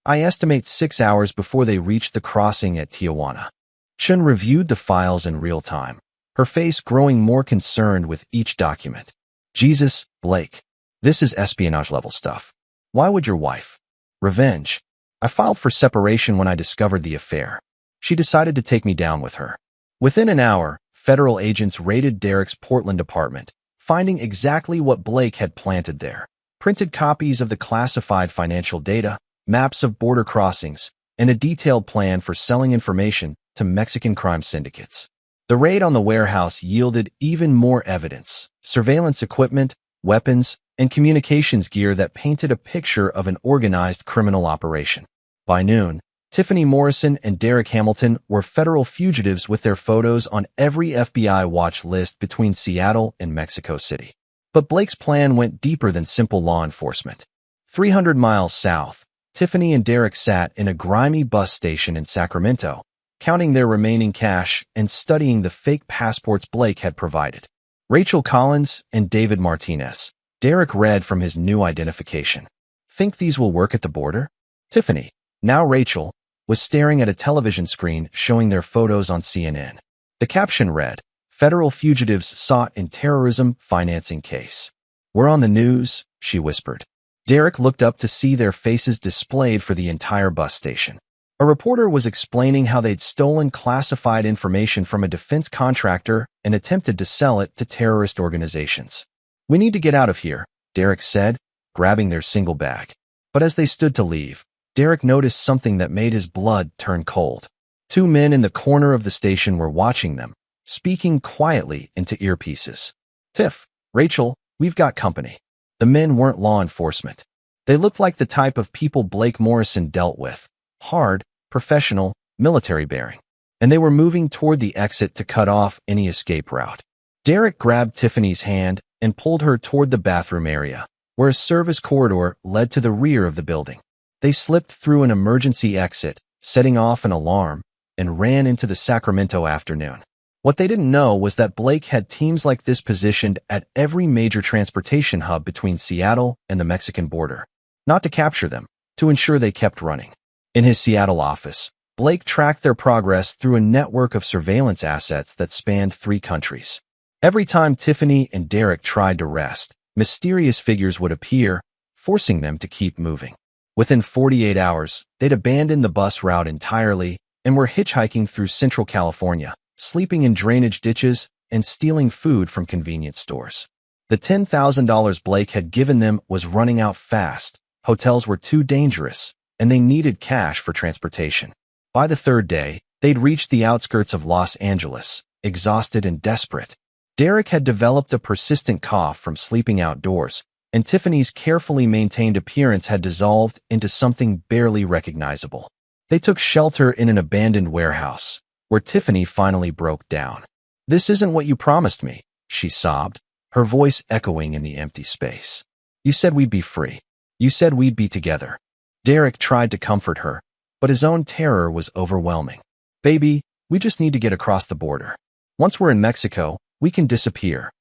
I estimate 6 hours before they reached the crossing at Tijuana. Chun reviewed the files in real time, her face growing more concerned with each document. Jesus, Blake. This is espionage-level stuff. Why would your wife? Revenge. I filed for separation when I discovered the affair. She decided to take me down with her. Within an hour, federal agents raided Derek's Portland apartment, finding exactly what Blake had planted there. Printed copies of the classified financial data, maps of border crossings, and a detailed plan for selling information to Mexican crime syndicates. The raid on the warehouse yielded even more evidence, surveillance equipment, weapons, and communications gear that painted a picture of an organized criminal operation. By noon, Tiffany Morrison and Derek Hamilton were federal fugitives with their photos on every FBI watch list between Seattle and Mexico City. But Blake's plan went deeper than simple law enforcement. 300 miles south, Tiffany and Derek sat in a grimy bus station in Sacramento, counting their remaining cash and studying the fake passports Blake had provided. Rachel Collins and David Martinez. Derek read from his new identification. Think these will work at the border? Tiffany, now Rachel, was staring at a television screen showing their photos on CNN. The caption read, Federal fugitives sought in terrorism financing case. We're on the news, she whispered. Derek looked up to see their faces displayed for the entire bus station. A reporter was explaining how they'd stolen classified information from a defense contractor and attempted to sell it to terrorist organizations. We need to get out of here, Derek said, grabbing their single bag. But as they stood to leave, Derek noticed something that made his blood turn cold. Two men in the corner of the station were watching them, speaking quietly into earpieces. "Tiff, Rachel, we've got company." The men weren't law enforcement. They looked like the type of people Blake Morrison dealt with. Hard, professional, military-bearing. And they were moving toward the exit to cut off any escape route. Derek grabbed Tiffany's hand and pulled her toward the bathroom area, where a service corridor led to the rear of the building. They slipped through an emergency exit, setting off an alarm, and ran into the Sacramento afternoon. What they didn't know was that Blake had teams like this positioned at every major transportation hub between Seattle and the Mexican border. Not to capture them, to ensure they kept running. In his Seattle office, Blake tracked their progress through a network of surveillance assets that spanned 3 countries. Every time Tiffany and Derek tried to rest, mysterious figures would appear, forcing them to keep moving. Within 48 hours, they'd abandoned the bus route entirely and were hitchhiking through Central California, sleeping in drainage ditches, and stealing food from convenience stores. The $10,000 Blake had given them was running out fast. Hotels were too dangerous, and they needed cash for transportation. By the 3rd day, they'd reached the outskirts of Los Angeles, exhausted and desperate. Derek had developed a persistent cough from sleeping outdoors, and Tiffany's carefully maintained appearance had dissolved into something barely recognizable. They took shelter in an abandoned warehouse, where Tiffany finally broke down. "This isn't what you promised me," she sobbed, her voice echoing in the empty space. "You said we'd be free. You said we'd be together." Derek tried to comfort her, but his own terror was overwhelming. "Baby, we just need to get across the border. Once we're in Mexico, we can disappear."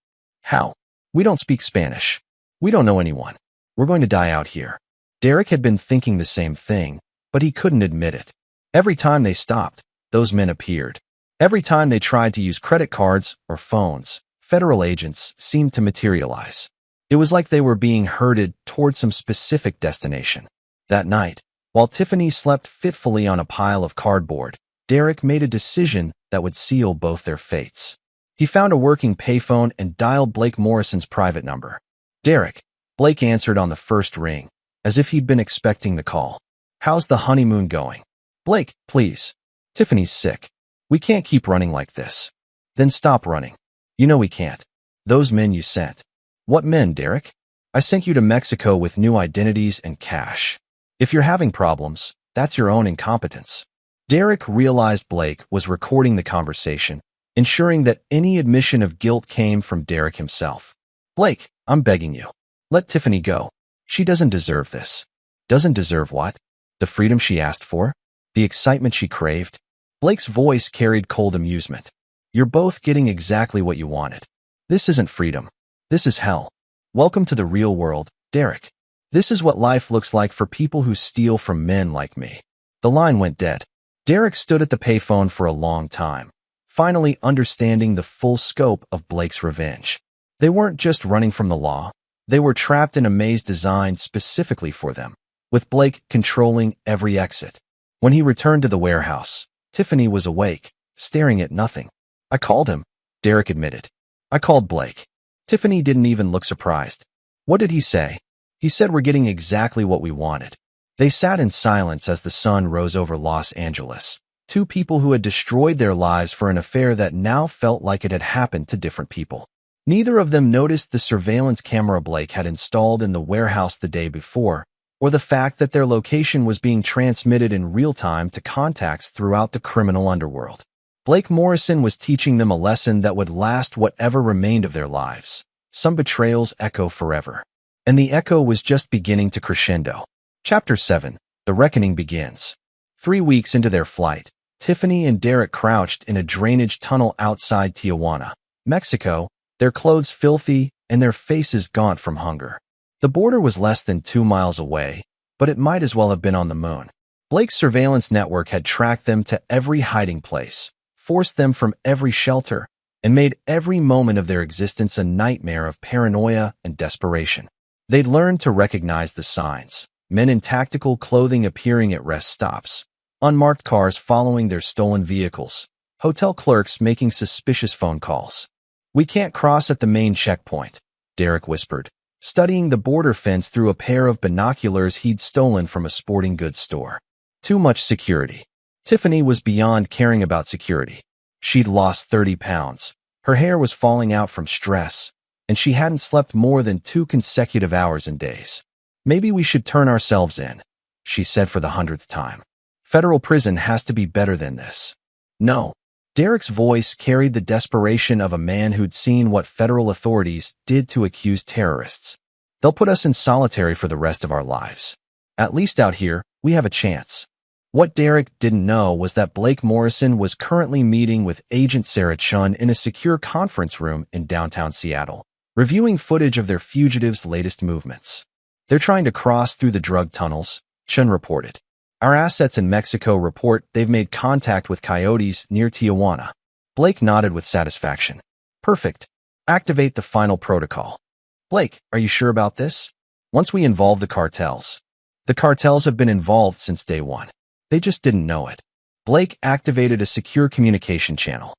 "How? We don't speak Spanish. We don't know anyone. We're going to die out here." Derek had been thinking the same thing, but he couldn't admit it. Every time they stopped, those men appeared. Every time they tried to use credit cards or phones, federal agents seemed to materialize. It was like they were being herded toward some specific destination. That night, while Tiffany slept fitfully on a pile of cardboard, Derek made a decision that would seal both their fates. He found a working payphone and dialed Blake Morrison's private number. "Derek," Blake answered on the first ring, as if he'd been expecting the call. "How's the honeymoon going?" "Blake, please. Tiffany's sick. We can't keep running like this." "Then stop running. You know we can't." "Those men you sent." "What men, Derek?" "I sent you to Mexico with new identities and cash. If you're having problems, that's your own incompetence." Derek realized Blake was recording the conversation, ensuring that any admission of guilt came from Derek himself. "Blake, I'm begging you. Let Tiffany go. She doesn't deserve this." "Doesn't deserve what?" "The freedom she asked for? The excitement she craved?" Blake's voice carried cold amusement. "You're both getting exactly what you wanted. This isn't freedom. This is hell. Welcome to the real world, Derek. This is what life looks like for people who steal from men like me." The line went dead. Derek stood at the payphone for a long time, finally understanding the full scope of Blake's revenge. They weren't just running from the law. They were trapped in a maze designed specifically for them, with Blake controlling every exit. When he returned to the warehouse, Tiffany was awake, staring at nothing. "I called him," Derek admitted. "I called Blake." Tiffany didn't even look surprised. "What did he say?" "He said we're getting exactly what we wanted." They sat in silence as the sun rose over Los Angeles. Two people who had destroyed their lives for an affair that now felt like it had happened to different people. Neither of them noticed the surveillance camera Blake had installed in the warehouse the day before, or the fact that their location was being transmitted in real time to contacts throughout the criminal underworld. Blake Morrison was teaching them a lesson that would last whatever remained of their lives. Some betrayals echo forever. And the echo was just beginning to crescendo. Chapter 7. The Reckoning Begins. 3 weeks into their flight, Tiffany and Derek crouched in a drainage tunnel outside Tijuana, Mexico, their clothes filthy and their faces gaunt from hunger. The border was less than 2 miles away, but it might as well have been on the moon. Blake's surveillance network had tracked them to every hiding place, forced them from every shelter, and made every moment of their existence a nightmare of paranoia and desperation. They'd learned to recognize the signs. Men in tactical clothing appearing at rest stops, unmarked cars following their stolen vehicles, hotel clerks making suspicious phone calls. "We can't cross at the main checkpoint," Derek whispered, studying the border fence through a pair of binoculars he'd stolen from a sporting goods store. "Too much security." Tiffany was beyond caring about security. She'd lost 30 pounds. Her hair was falling out from stress, and she hadn't slept more than 2 consecutive hours and days. Maybe we should turn ourselves in, she said for the 100th time. Federal prison has to be better than this. No. Derek's voice carried the desperation of a man who'd seen what federal authorities did to accused terrorists. They'll put us in solitary for the rest of our lives. At least out here, we have a chance. What Derek didn't know was that Blake Morrison was currently meeting with Agent Sarah Chun in a secure conference room in downtown Seattle, reviewing footage of their fugitives' latest movements. They're trying to cross through the drug tunnels, Chun reported. Our assets in Mexico report they've made contact with coyotes near Tijuana. Blake nodded with satisfaction. Perfect. Activate the final protocol. Blake, are you sure about this? Once we involve the cartels. The cartels have been involved since day one. They just didn't know it. Blake activated a secure communication channel.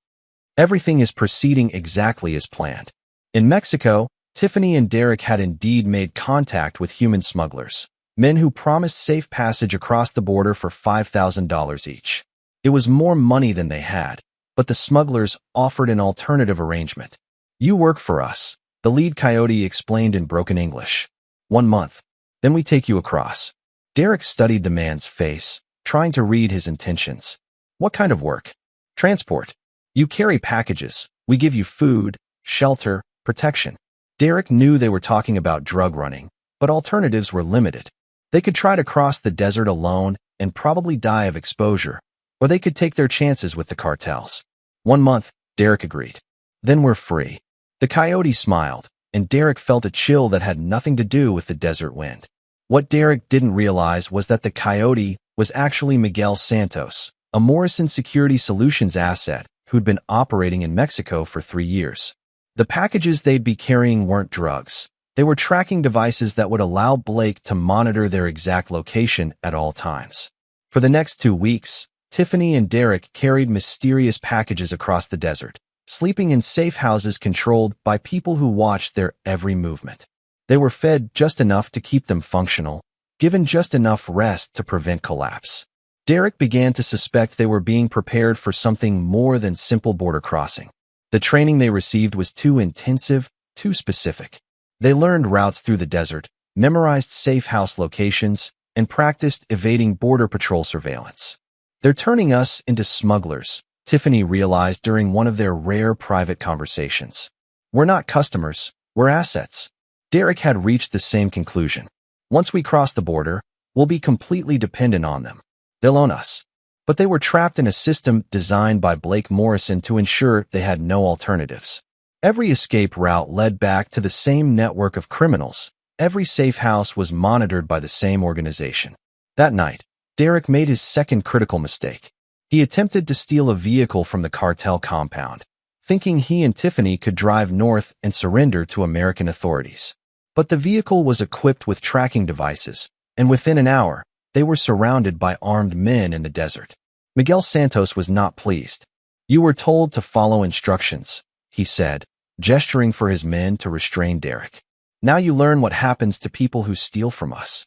Everything is proceeding exactly as planned. In Mexico, Tiffany and Derek had indeed made contact with human smugglers, men who promised safe passage across the border for $5,000 each. It was more money than they had, but the smugglers offered an alternative arrangement. You work for us, the lead coyote explained in broken English. 1 month. Then we take you across. Derek studied the man's face, trying to read his intentions. What kind of work? Transport. You carry packages. We give you food, shelter, protection. Derek knew they were talking about drug running, but alternatives were limited. They could try to cross the desert alone and probably die of exposure, or they could take their chances with the cartels. 1 month, Derek agreed. Then we're free. The coyote smiled, and Derek felt a chill that had nothing to do with the desert wind. What Derek didn't realize was that the coyote was actually Miguel Santos, a Morrison Security Solutions asset who'd been operating in Mexico for 3 years. The packages they'd be carrying weren't drugs. They were tracking devices that would allow Blake to monitor their exact location at all times. For the next 2 weeks, Tiffany and Derek carried mysterious packages across the desert, sleeping in safe houses controlled by people who watched their every movement. They were fed just enough to keep them functional, given just enough rest to prevent collapse. Derek began to suspect they were being prepared for something more than simple border crossing. The training they received was too intensive, too specific. They learned routes through the desert, memorized safe house locations, and practiced evading border patrol surveillance. They're turning us into smugglers, Tiffany realized during one of their rare private conversations. We're not customers, we're assets. Derek had reached the same conclusion. Once we cross the border, we'll be completely dependent on them. They'll own us. But they were trapped in a system designed by Blake Morrison to ensure they had no alternatives. Every escape route led back to the same network of criminals. Every safe house was monitored by the same organization. That night, Derek made his second critical mistake. He attempted to steal a vehicle from the cartel compound, thinking he and Tiffany could drive north and surrender to American authorities. But the vehicle was equipped with tracking devices, and within an hour, they were surrounded by armed men in the desert. Miguel Santos was not pleased. You were told to follow instructions, he said, gesturing for his men to restrain Derek. Now you learn what happens to people who steal from us.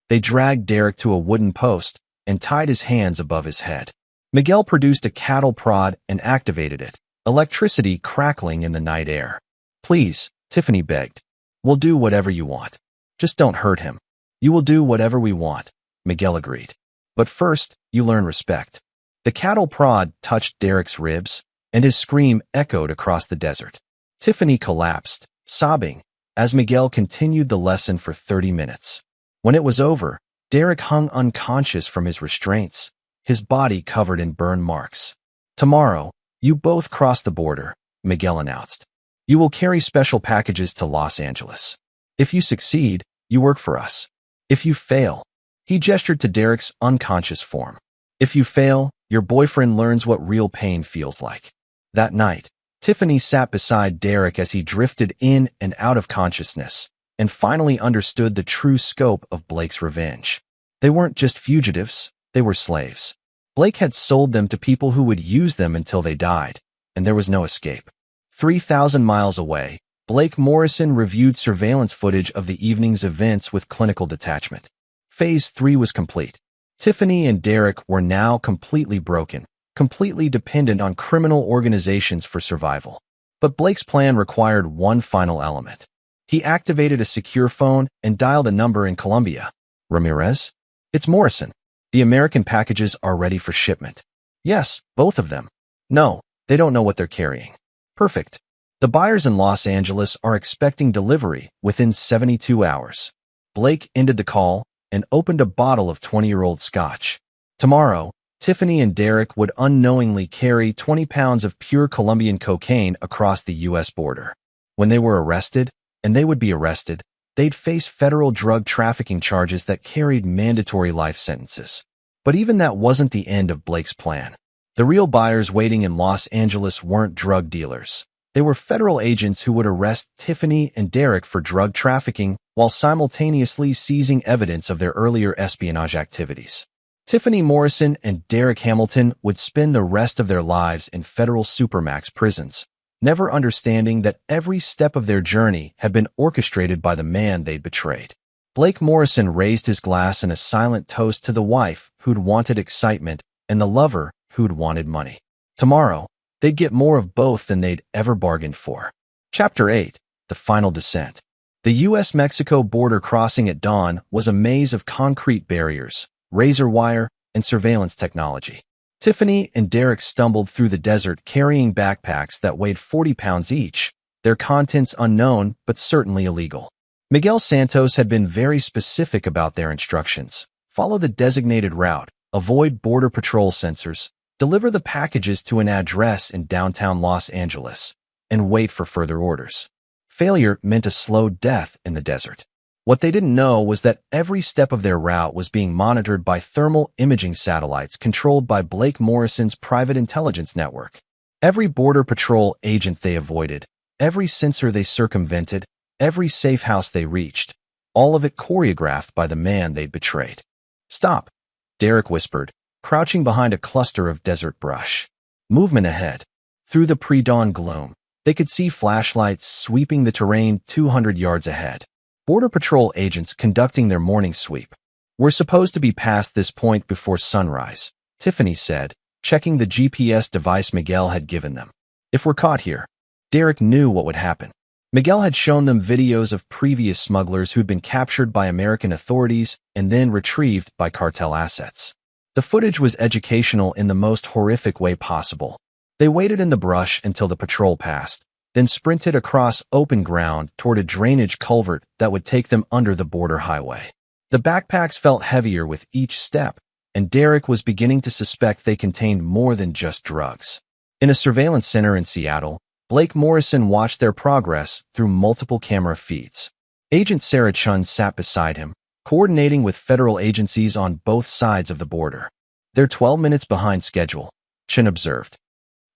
They dragged Derek to a wooden post and tied his hands above his head. Miguel produced a cattle prod and activated it, electricity crackling in the night air. Please, Tiffany begged. We'll do whatever you want. Just don't hurt him. You will do whatever we want, Miguel agreed. But first, you learn respect. The cattle prod touched Derek's ribs, and his scream echoed across the desert. Tiffany collapsed, sobbing, as Miguel continued the lesson for 30 minutes. When it was over, Derek hung unconscious from his restraints, his body covered in burn marks. Tomorrow, you both cross the border, Miguel announced. You will carry special packages to Los Angeles. If you succeed, you work for us. If you fail, he gestured to Derek's unconscious form. If you fail, your boyfriend learns what real pain feels like. That night, Tiffany sat beside Derek as he drifted in and out of consciousness, and finally understood the true scope of Blake's revenge. They weren't just fugitives, they were slaves. Blake had sold them to people who would use them until they died, and there was no escape. 3,000 miles away, Blake Morrison reviewed surveillance footage of the evening's events with clinical detachment. Phase 3 was complete. Tiffany and Derek were now completely broken, completely dependent on criminal organizations for survival. But Blake's plan required one final element. He activated a secure phone and dialed a number in Colombia. Ramirez? It's Morrison. The American packages are ready for shipment. Yes, both of them. No, they don't know what they're carrying. Perfect. The buyers in Los Angeles are expecting delivery within 72 hours. Blake ended the call and opened a bottle of 20-year-old scotch. Tomorrow, Tiffany and Derek would unknowingly carry 20 pounds of pure Colombian cocaine across the U.S. border. When they were arrested, and they would be arrested, they'd face federal drug trafficking charges that carried mandatory life sentences. But even that wasn't the end of Blake's plan. The real buyers waiting in Los Angeles weren't drug dealers. They were federal agents who would arrest Tiffany and Derek for drug trafficking while simultaneously seizing evidence of their earlier espionage activities. Tiffany Morrison and Derek Hamilton would spend the rest of their lives in federal supermax prisons, never understanding that every step of their journey had been orchestrated by the man they'd betrayed. Blake Morrison raised his glass in a silent toast to the wife who'd wanted excitement and the lover who'd wanted money. Tomorrow, they'd get more of both than they'd ever bargained for. Chapter 8. The Final Descent. The U.S.-Mexico border crossing at dawn was a maze of concrete barriers, razor wire, and surveillance technology. Tiffany and Derek stumbled through the desert carrying backpacks that weighed 40 pounds each, their contents unknown but certainly illegal. Miguel Santos had been very specific about their instructions. Follow the designated route, avoid border patrol sensors, deliver the packages to an address in downtown Los Angeles, and wait for further orders. Failure meant a slow death in the desert. What they didn't know was that every step of their route was being monitored by thermal imaging satellites controlled by Blake Morrison's private intelligence network. Every border patrol agent they avoided, every sensor they circumvented, every safe house they reached, all of it choreographed by the man they'd betrayed. "Stop," Derek whispered, crouching behind a cluster of desert brush. Movement ahead. Through the pre-dawn gloom, they could see flashlights sweeping the terrain 200 yards ahead. Border Patrol agents conducting their morning sweep. "We're supposed to be past this point before sunrise," Tiffany said, checking the GPS device Miguel had given them. "If we're caught here." Derek knew what would happen. Miguel had shown them videos of previous smugglers who'd been captured by American authorities and then retrieved by cartel assets. The footage was educational in the most horrific way possible. They waited in the brush until the patrol passed, then sprinted across open ground toward a drainage culvert that would take them under the border highway. The backpacks felt heavier with each step, and Derek was beginning to suspect they contained more than just drugs. In a surveillance center in Seattle, Blake Morrison watched their progress through multiple camera feeds. Agent Sarah Chun sat beside him, coordinating with federal agencies on both sides of the border. "They're 12 minutes behind schedule," Chun observed.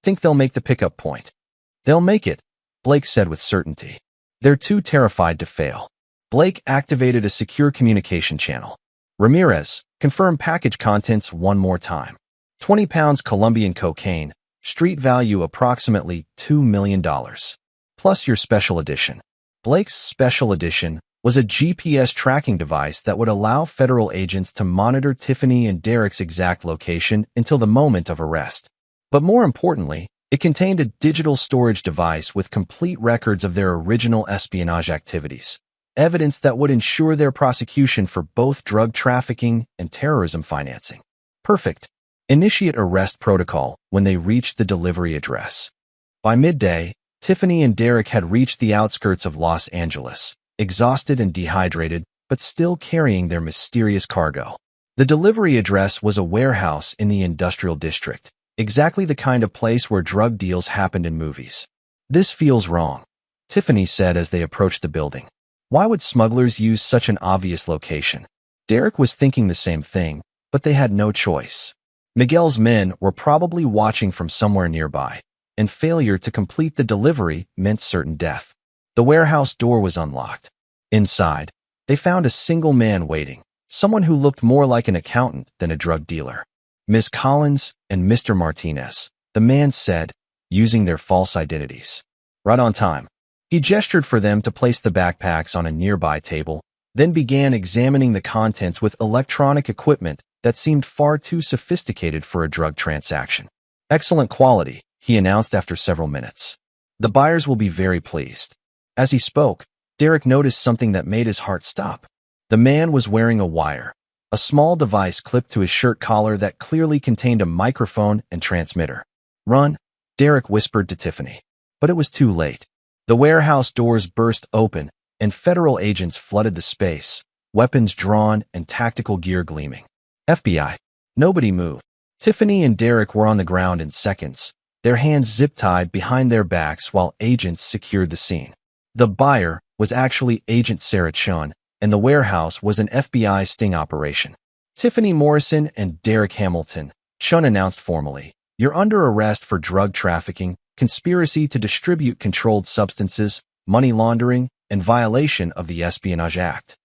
"Think they'll make the pickup point?" "They'll make it," Blake said with certainty. "They're too terrified to fail." Blake activated a secure communication channel. "Ramirez, confirm package contents one more time. 20 pounds Colombian cocaine, street value approximately $2 million. Plus your special edition." Blake's special edition was a GPS tracking device that would allow federal agents to monitor Tiffany and Derek's exact location until the moment of arrest. But more importantly, it contained a digital storage device with complete records of their original espionage activities, evidence that would ensure their prosecution for both drug trafficking and terrorism financing. Perfect. Initiate arrest protocol when they reached the delivery address. By midday, Tiffany and Derek had reached the outskirts of Los Angeles, exhausted and dehydrated, but still carrying their mysterious cargo. The delivery address was a warehouse in the industrial district, exactly the kind of place where drug deals happened in movies. "This feels wrong," Tiffany said as they approached the building. "Why would smugglers use such an obvious location?" Derek was thinking the same thing, but they had no choice. Miguel's men were probably watching from somewhere nearby, and failure to complete the delivery meant certain death. The warehouse door was unlocked. Inside, they found a single man waiting, someone who looked more like an accountant than a drug dealer. "Ms. Collins and Mr. Martinez," the man said, using their false identities. "Right on time." He gestured for them to place the backpacks on a nearby table, then began examining the contents with electronic equipment that seemed far too sophisticated for a drug transaction. Excellent quality, he announced after several minutes. The buyers will be very pleased. As he spoke, Derek noticed something that made his heart stop. The man was wearing a wire, a small device clipped to his shirt collar that clearly contained a microphone and transmitter. "Run," Derek whispered to Tiffany. But it was too late. The warehouse doors burst open, and federal agents flooded the space, weapons drawn and tactical gear gleaming. FBI. Nobody moved. Tiffany and Derek were on the ground in seconds, their hands zip-tied behind their backs while agents secured the scene. The buyer was actually Agent Sarah Chun, and the warehouse was an FBI sting operation. "Tiffany Morrison and Derek Hamilton," Chun announced formally, "you're under arrest for drug trafficking, conspiracy to distribute controlled substances, money laundering, and violation of the Espionage Act."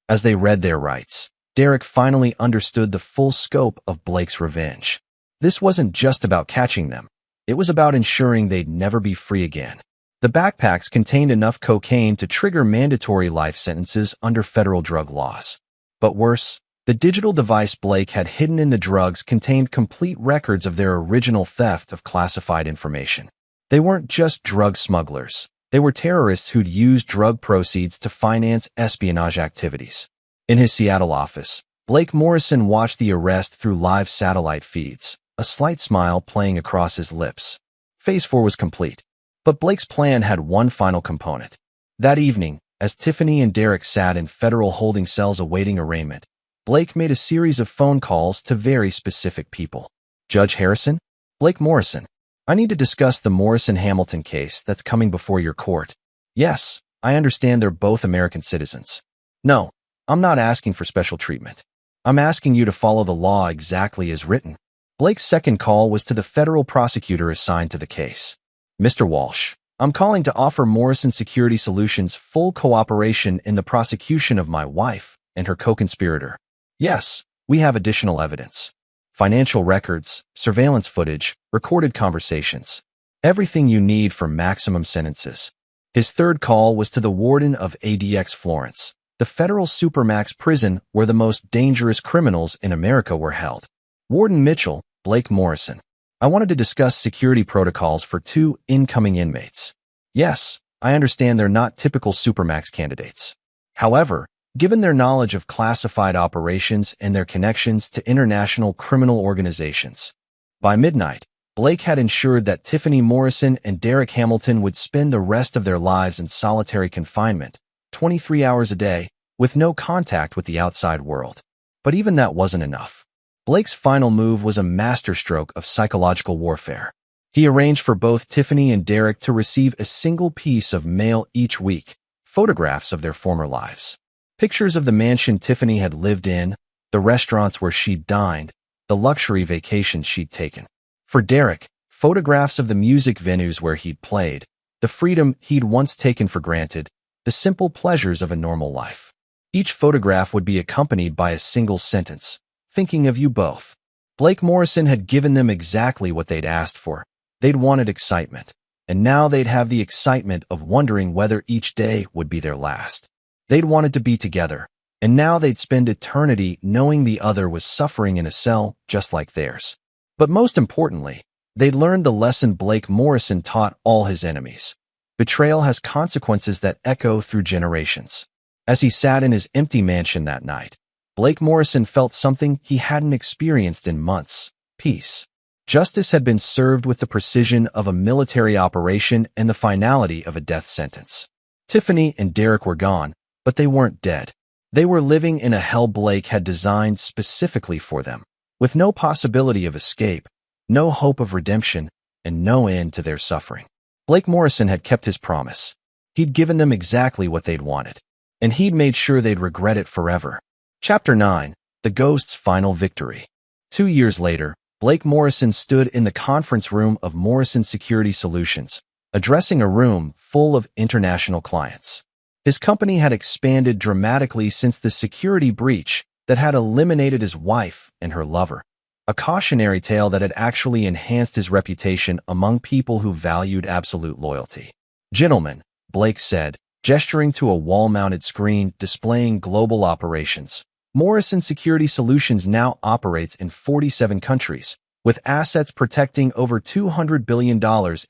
As they read their rights, Derek finally understood the full scope of Blake's revenge. This wasn't just about catching them. It was about ensuring they'd never be free again. The backpacks contained enough cocaine to trigger mandatory life sentences under federal drug laws. But worse, the digital device Blake had hidden in the drugs contained complete records of their original theft of classified information. They weren't just drug smugglers. They were terrorists who'd used drug proceeds to finance espionage activities. In his Seattle office, Blake Morrison watched the arrest through live satellite feeds, a slight smile playing across his lips. Phase 4 was complete. But Blake's plan had one final component. That evening, as Tiffany and Derek sat in federal holding cells awaiting arraignment, Blake made a series of phone calls to very specific people. "Judge Harrison? Blake Morrison. I need to discuss the Morrison-Hamilton case that's coming before your court." "Yes, I understand they're both American citizens." "No, I'm not asking for special treatment. I'm asking you to follow the law exactly as written." Blake's second call was to the federal prosecutor assigned to the case. "Mr. Walsh, I'm calling to offer Morrison Security Solutions full cooperation in the prosecution of my wife and her co-conspirator. Yes, we have additional evidence. Financial records, surveillance footage, recorded conversations. Everything you need for maximum sentences." His third call was to the warden of ADX Florence, the federal supermax prison where the most dangerous criminals in America were held. "Warden Mitchell, Blake Morrison. I wanted to discuss security protocols for 2 incoming inmates." "Yes, I understand they're not typical supermax candidates. However, given their knowledge of classified operations and their connections to international criminal organizations." By midnight, Blake had ensured that Tiffany Morrison and Derek Hamilton would spend the rest of their lives in solitary confinement, 23 hours a day, with no contact with the outside world. But even that wasn't enough. Blake's final move was a masterstroke of psychological warfare. He arranged for both Tiffany and Derek to receive a single piece of mail each week, photographs of their former lives. Pictures of the mansion Tiffany had lived in, the restaurants where she'd dined, the luxury vacations she'd taken. For Derek, photographs of the music venues where he'd played, the freedom he'd once taken for granted, the simple pleasures of a normal life. Each photograph would be accompanied by a single sentence. "Thinking of you both." Blake Morrison had given them exactly what they'd asked for. They'd wanted excitement, and now they'd have the excitement of wondering whether each day would be their last. They'd wanted to be together, and now they'd spend eternity knowing the other was suffering in a cell just like theirs. But most importantly, they'd learned the lesson Blake Morrison taught all his enemies. Betrayal has consequences that echo through generations. As he sat in his empty mansion that night, Blake Morrison felt something he hadn't experienced in months: peace. Justice had been served with the precision of a military operation and the finality of a death sentence. Tiffany and Derek were gone, but they weren't dead. They were living in a hell Blake had designed specifically for them, with no possibility of escape, no hope of redemption, and no end to their suffering. Blake Morrison had kept his promise. He'd given them exactly what they'd wanted, and he'd made sure they'd regret it forever. Chapter 9. The Ghost's Final Victory. 2 years later, Blake Morrison stood in the conference room of Morrison Security Solutions, addressing a room full of international clients. His company had expanded dramatically since the security breach that had eliminated his wife and her lover, a cautionary tale that had actually enhanced his reputation among people who valued absolute loyalty. "Gentlemen," Blake said, gesturing to a wall-mounted screen displaying global operations, Morrison Security Solutions now operates in 47 countries, with assets protecting over $200 billion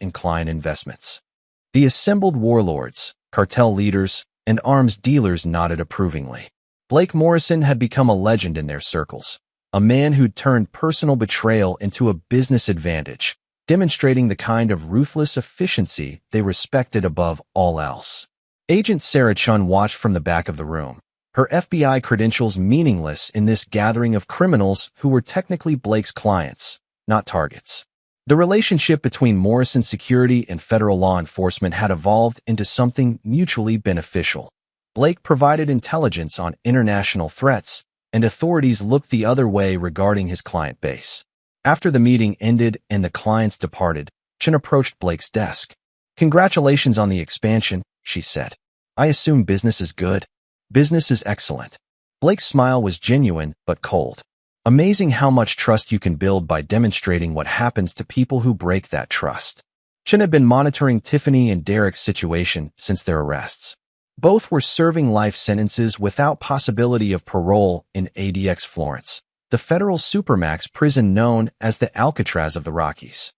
in client investments. The assembled warlords, cartel leaders, and arms dealers nodded approvingly. Blake Morrison had become a legend in their circles, a man who'd turned personal betrayal into a business advantage, demonstrating the kind of ruthless efficiency they respected above all else. Agent Sarah Chun watched from the back of the room, her FBI credentials meaningless in this gathering of criminals who were technically Blake's clients, not targets. The relationship between Morrison Security and federal law enforcement had evolved into something mutually beneficial. Blake provided intelligence on international threats, and authorities looked the other way regarding his client base. After the meeting ended and the clients departed, Chin approached Blake's desk. "Congratulations on the expansion," she said. "I assume business is good?" "Business is excellent." Blake's smile was genuine but cold. "Amazing how much trust you can build by demonstrating what happens to people who break that trust." Chin had been monitoring Tiffany and Derek's situation since their arrests. Both were serving life sentences without possibility of parole in ADX Florence, the federal supermax prison known as the Alcatraz of the Rockies.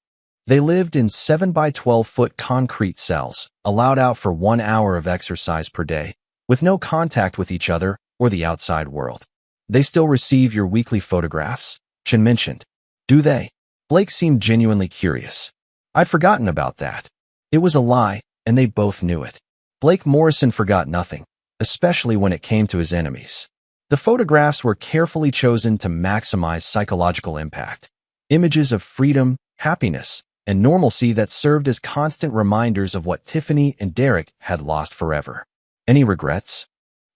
They lived in 7 by 12-foot concrete cells, allowed out for 1 hour of exercise per day, with no contact with each other or the outside world. "They still receive your weekly photographs?" Chin mentioned. "Do they?" Blake seemed genuinely curious. "I'd forgotten about that." It was a lie, and they both knew it. Blake Morrison forgot nothing, especially when it came to his enemies. The photographs were carefully chosen to maximize psychological impact. Images of freedom, happiness, and normalcy that served as constant reminders of what Tiffany and Derek had lost forever. "Any regrets?"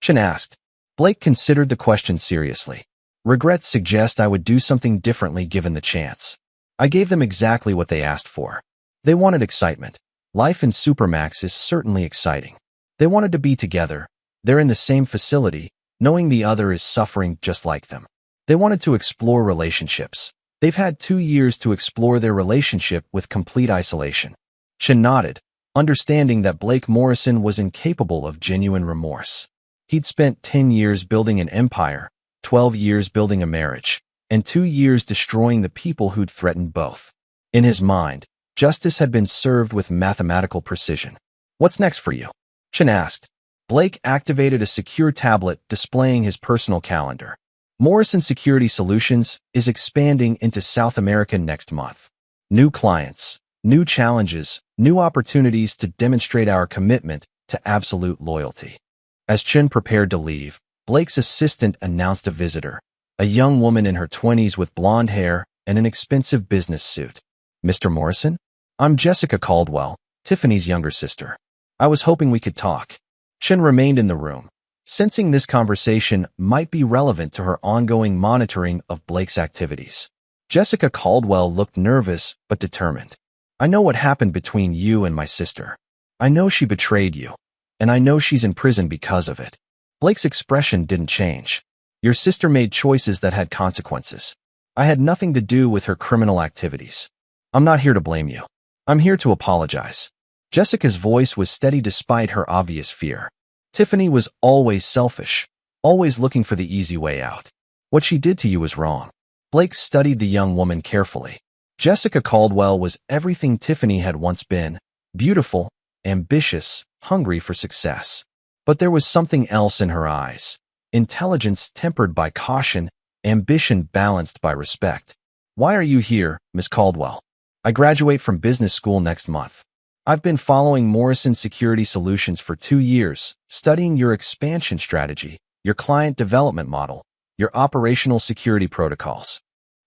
Chin asked. Blake considered the question seriously. "Regrets suggest I would do something differently given the chance. I gave them exactly what they asked for. They wanted excitement. Life in Supermax is certainly exciting. They wanted to be together. They're in the same facility, knowing the other is suffering just like them. They wanted to explore relationships. They've had 2 years to explore their relationship with complete isolation." Chin nodded, understanding that Blake Morrison was incapable of genuine remorse. He'd spent 10 years building an empire, 12 years building a marriage, and 2 years destroying the people who'd threatened both. In his mind, justice had been served with mathematical precision. "What's next for you?" Chin asked. Blake activated a secure tablet displaying his personal calendar. "Morrison Security Solutions is expanding into South America next month. New clients, new challenges, new opportunities to demonstrate our commitment to absolute loyalty." As Chin prepared to leave, Blake's assistant announced a visitor, a young woman in her 20s with blonde hair and an expensive business suit. "Mr. Morrison? I'm Jessica Caldwell, Tiffany's younger sister. I was hoping we could talk." Chin remained in the room, sensing this conversation might be relevant to her ongoing monitoring of Blake's activities. Jessica Caldwell looked nervous but determined. "I know what happened between you and my sister. I know she betrayed you, and I know she's in prison because of it." Blake's expression didn't change. "Your sister made choices that had consequences. I had nothing to do with her criminal activities. I'm not here to blame you. I'm here to apologize." Jessica's voice was steady despite her obvious fear. "Tiffany was always selfish, always looking for the easy way out. What she did to you was wrong." Blake studied the young woman carefully. Jessica Caldwell was everything Tiffany had once been: beautiful, ambitious, hungry for success. But there was something else in her eyes: intelligence tempered by caution, ambition balanced by respect. "Why are you here, Miss Caldwell?" "I graduate from business school next month. I've been following Morrison Security Solutions for 2 years, studying your expansion strategy, your client development model, your operational security protocols."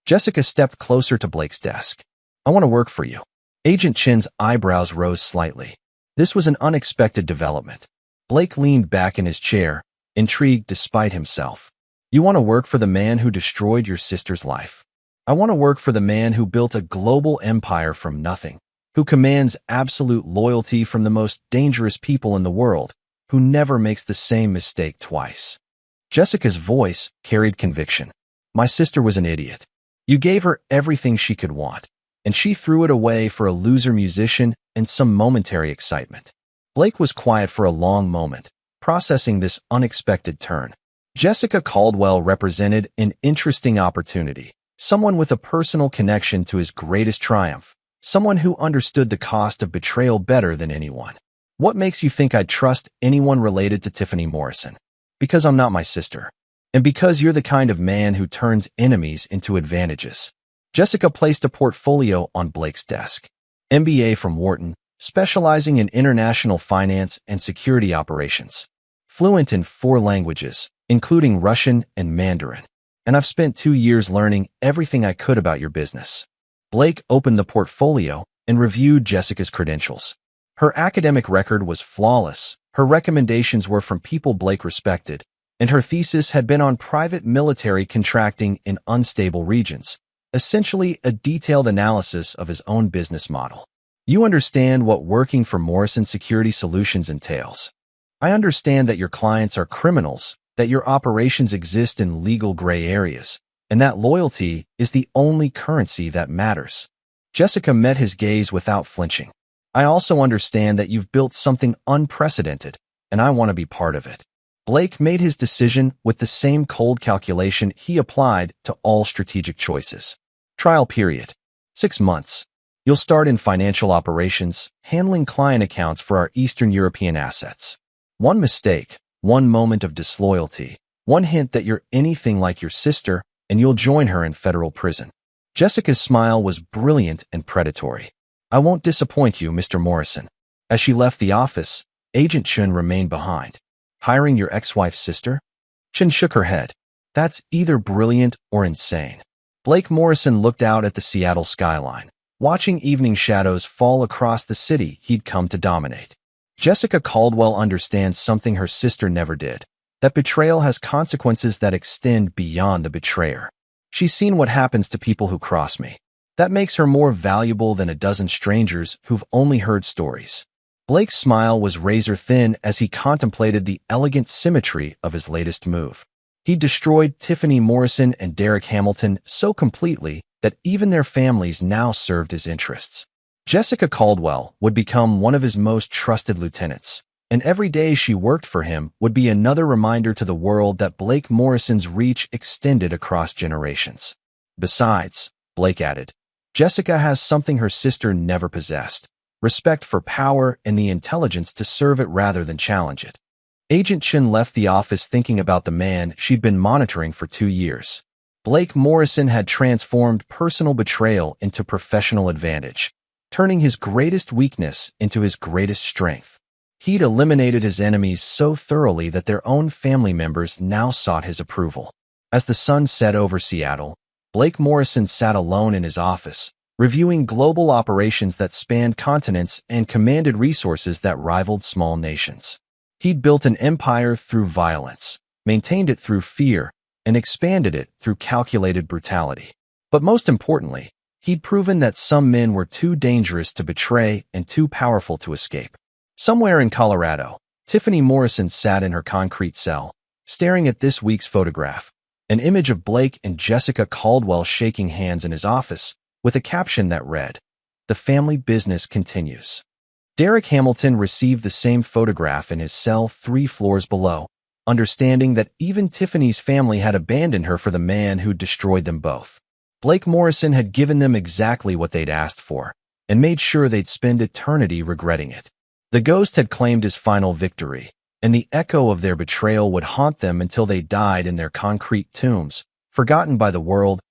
Jessica stepped closer to Blake's desk. "I want to work for you." Agent Chin's eyebrows rose slightly. This was an unexpected development. Blake leaned back in his chair, intrigued despite himself. "You want to work for the man who destroyed your sister's life. I want to work for the man who built a global empire from nothing, who commands absolute loyalty from the most dangerous people in the world, who never makes the same mistake twice." Jessica's voice carried conviction. "My sister was an idiot. You gave her everything she could want, and she threw it away for a loser musician and some momentary excitement." Blake was quiet for a long moment, processing this unexpected turn. Jessica Caldwell represented an interesting opportunity, someone with a personal connection to his greatest triumph, someone who understood the cost of betrayal better than anyone. What makes you think I'd trust anyone related to Tiffany Morrison? Because I'm not my sister. And because you're the kind of man who turns enemies into advantages. Jessica placed a portfolio on Blake's desk. MBA from Wharton, specializing in international finance and security operations. Fluent in 4 languages, including Russian and Mandarin. And I've spent 2 years learning everything I could about your business. Blake opened the portfolio and reviewed Jessica's credentials. Her academic record was flawless. Her recommendations were from people Blake respected, and her thesis had been on private military contracting in unstable regions, essentially a detailed analysis of his own business model. You understand what working for Morrison Security Solutions entails. I understand that your clients are criminals, that your operations exist in legal gray areas, and that loyalty is the only currency that matters. Jessica met his gaze without flinching. I also understand that you've built something unprecedented, and I want to be part of it. Blake made his decision with the same cold calculation he applied to all strategic choices. Trial period. 6 months. You'll start in financial operations, handling client accounts for our Eastern European assets. One mistake, one moment of disloyalty, one hint that you're anything like your sister, and you'll join her in federal prison. Jessica's smile was brilliant and predatory. I won't disappoint you, Mr. Morrison. As she left the office, Agent Chun remained behind. Hiring your ex-wife's sister? Chun shook her head. That's either brilliant or insane. Blake Morrison looked out at the Seattle skyline, watching evening shadows fall across the city he'd come to dominate. Jessica Caldwell understands something her sister never did, that betrayal has consequences that extend beyond the betrayer. She's seen what happens to people who cross me. That makes her more valuable than a dozen strangers who've only heard stories. Blake's smile was razor-thin as he contemplated the elegant symmetry of his latest move. He destroyed Tiffany Morrison and Derek Hamilton so completely that even their families now served his interests. Jessica Caldwell would become one of his most trusted lieutenants, and every day she worked for him would be another reminder to the world that Blake Morrison's reach extended across generations. Besides, Blake added, Jessica has something her sister never possessed: respect for power and the intelligence to serve it rather than challenge it. Agent Chun left the office thinking about the man she'd been monitoring for 2 years. Blake Morrison had transformed personal betrayal into professional advantage, turning his greatest weakness into his greatest strength. He'd eliminated his enemies so thoroughly that their own family members now sought his approval. As the sun set over Seattle, Blake Morrison sat alone in his office, reviewing global operations that spanned continents and commanded resources that rivaled small nations. He'd built an empire through violence, maintained it through fear, and expanded it through calculated brutality. But most importantly, he'd proven that some men were too dangerous to betray and too powerful to escape. Somewhere in Colorado, Tiffany Morrison sat in her concrete cell, staring at this week's photograph, an image of Blake and Jessica Caldwell shaking hands in his office, with a caption that read, "The family business continues." Derek Hamilton received the same photograph in his cell 3 floors below, understanding that even Tiffany's family had abandoned her for the man who destroyed them both. Blake Morrison had given them exactly what they'd asked for, and made sure they'd spend eternity regretting it. The ghost had claimed his final victory, and the echo of their betrayal would haunt them until they died in their concrete tombs, forgotten by the world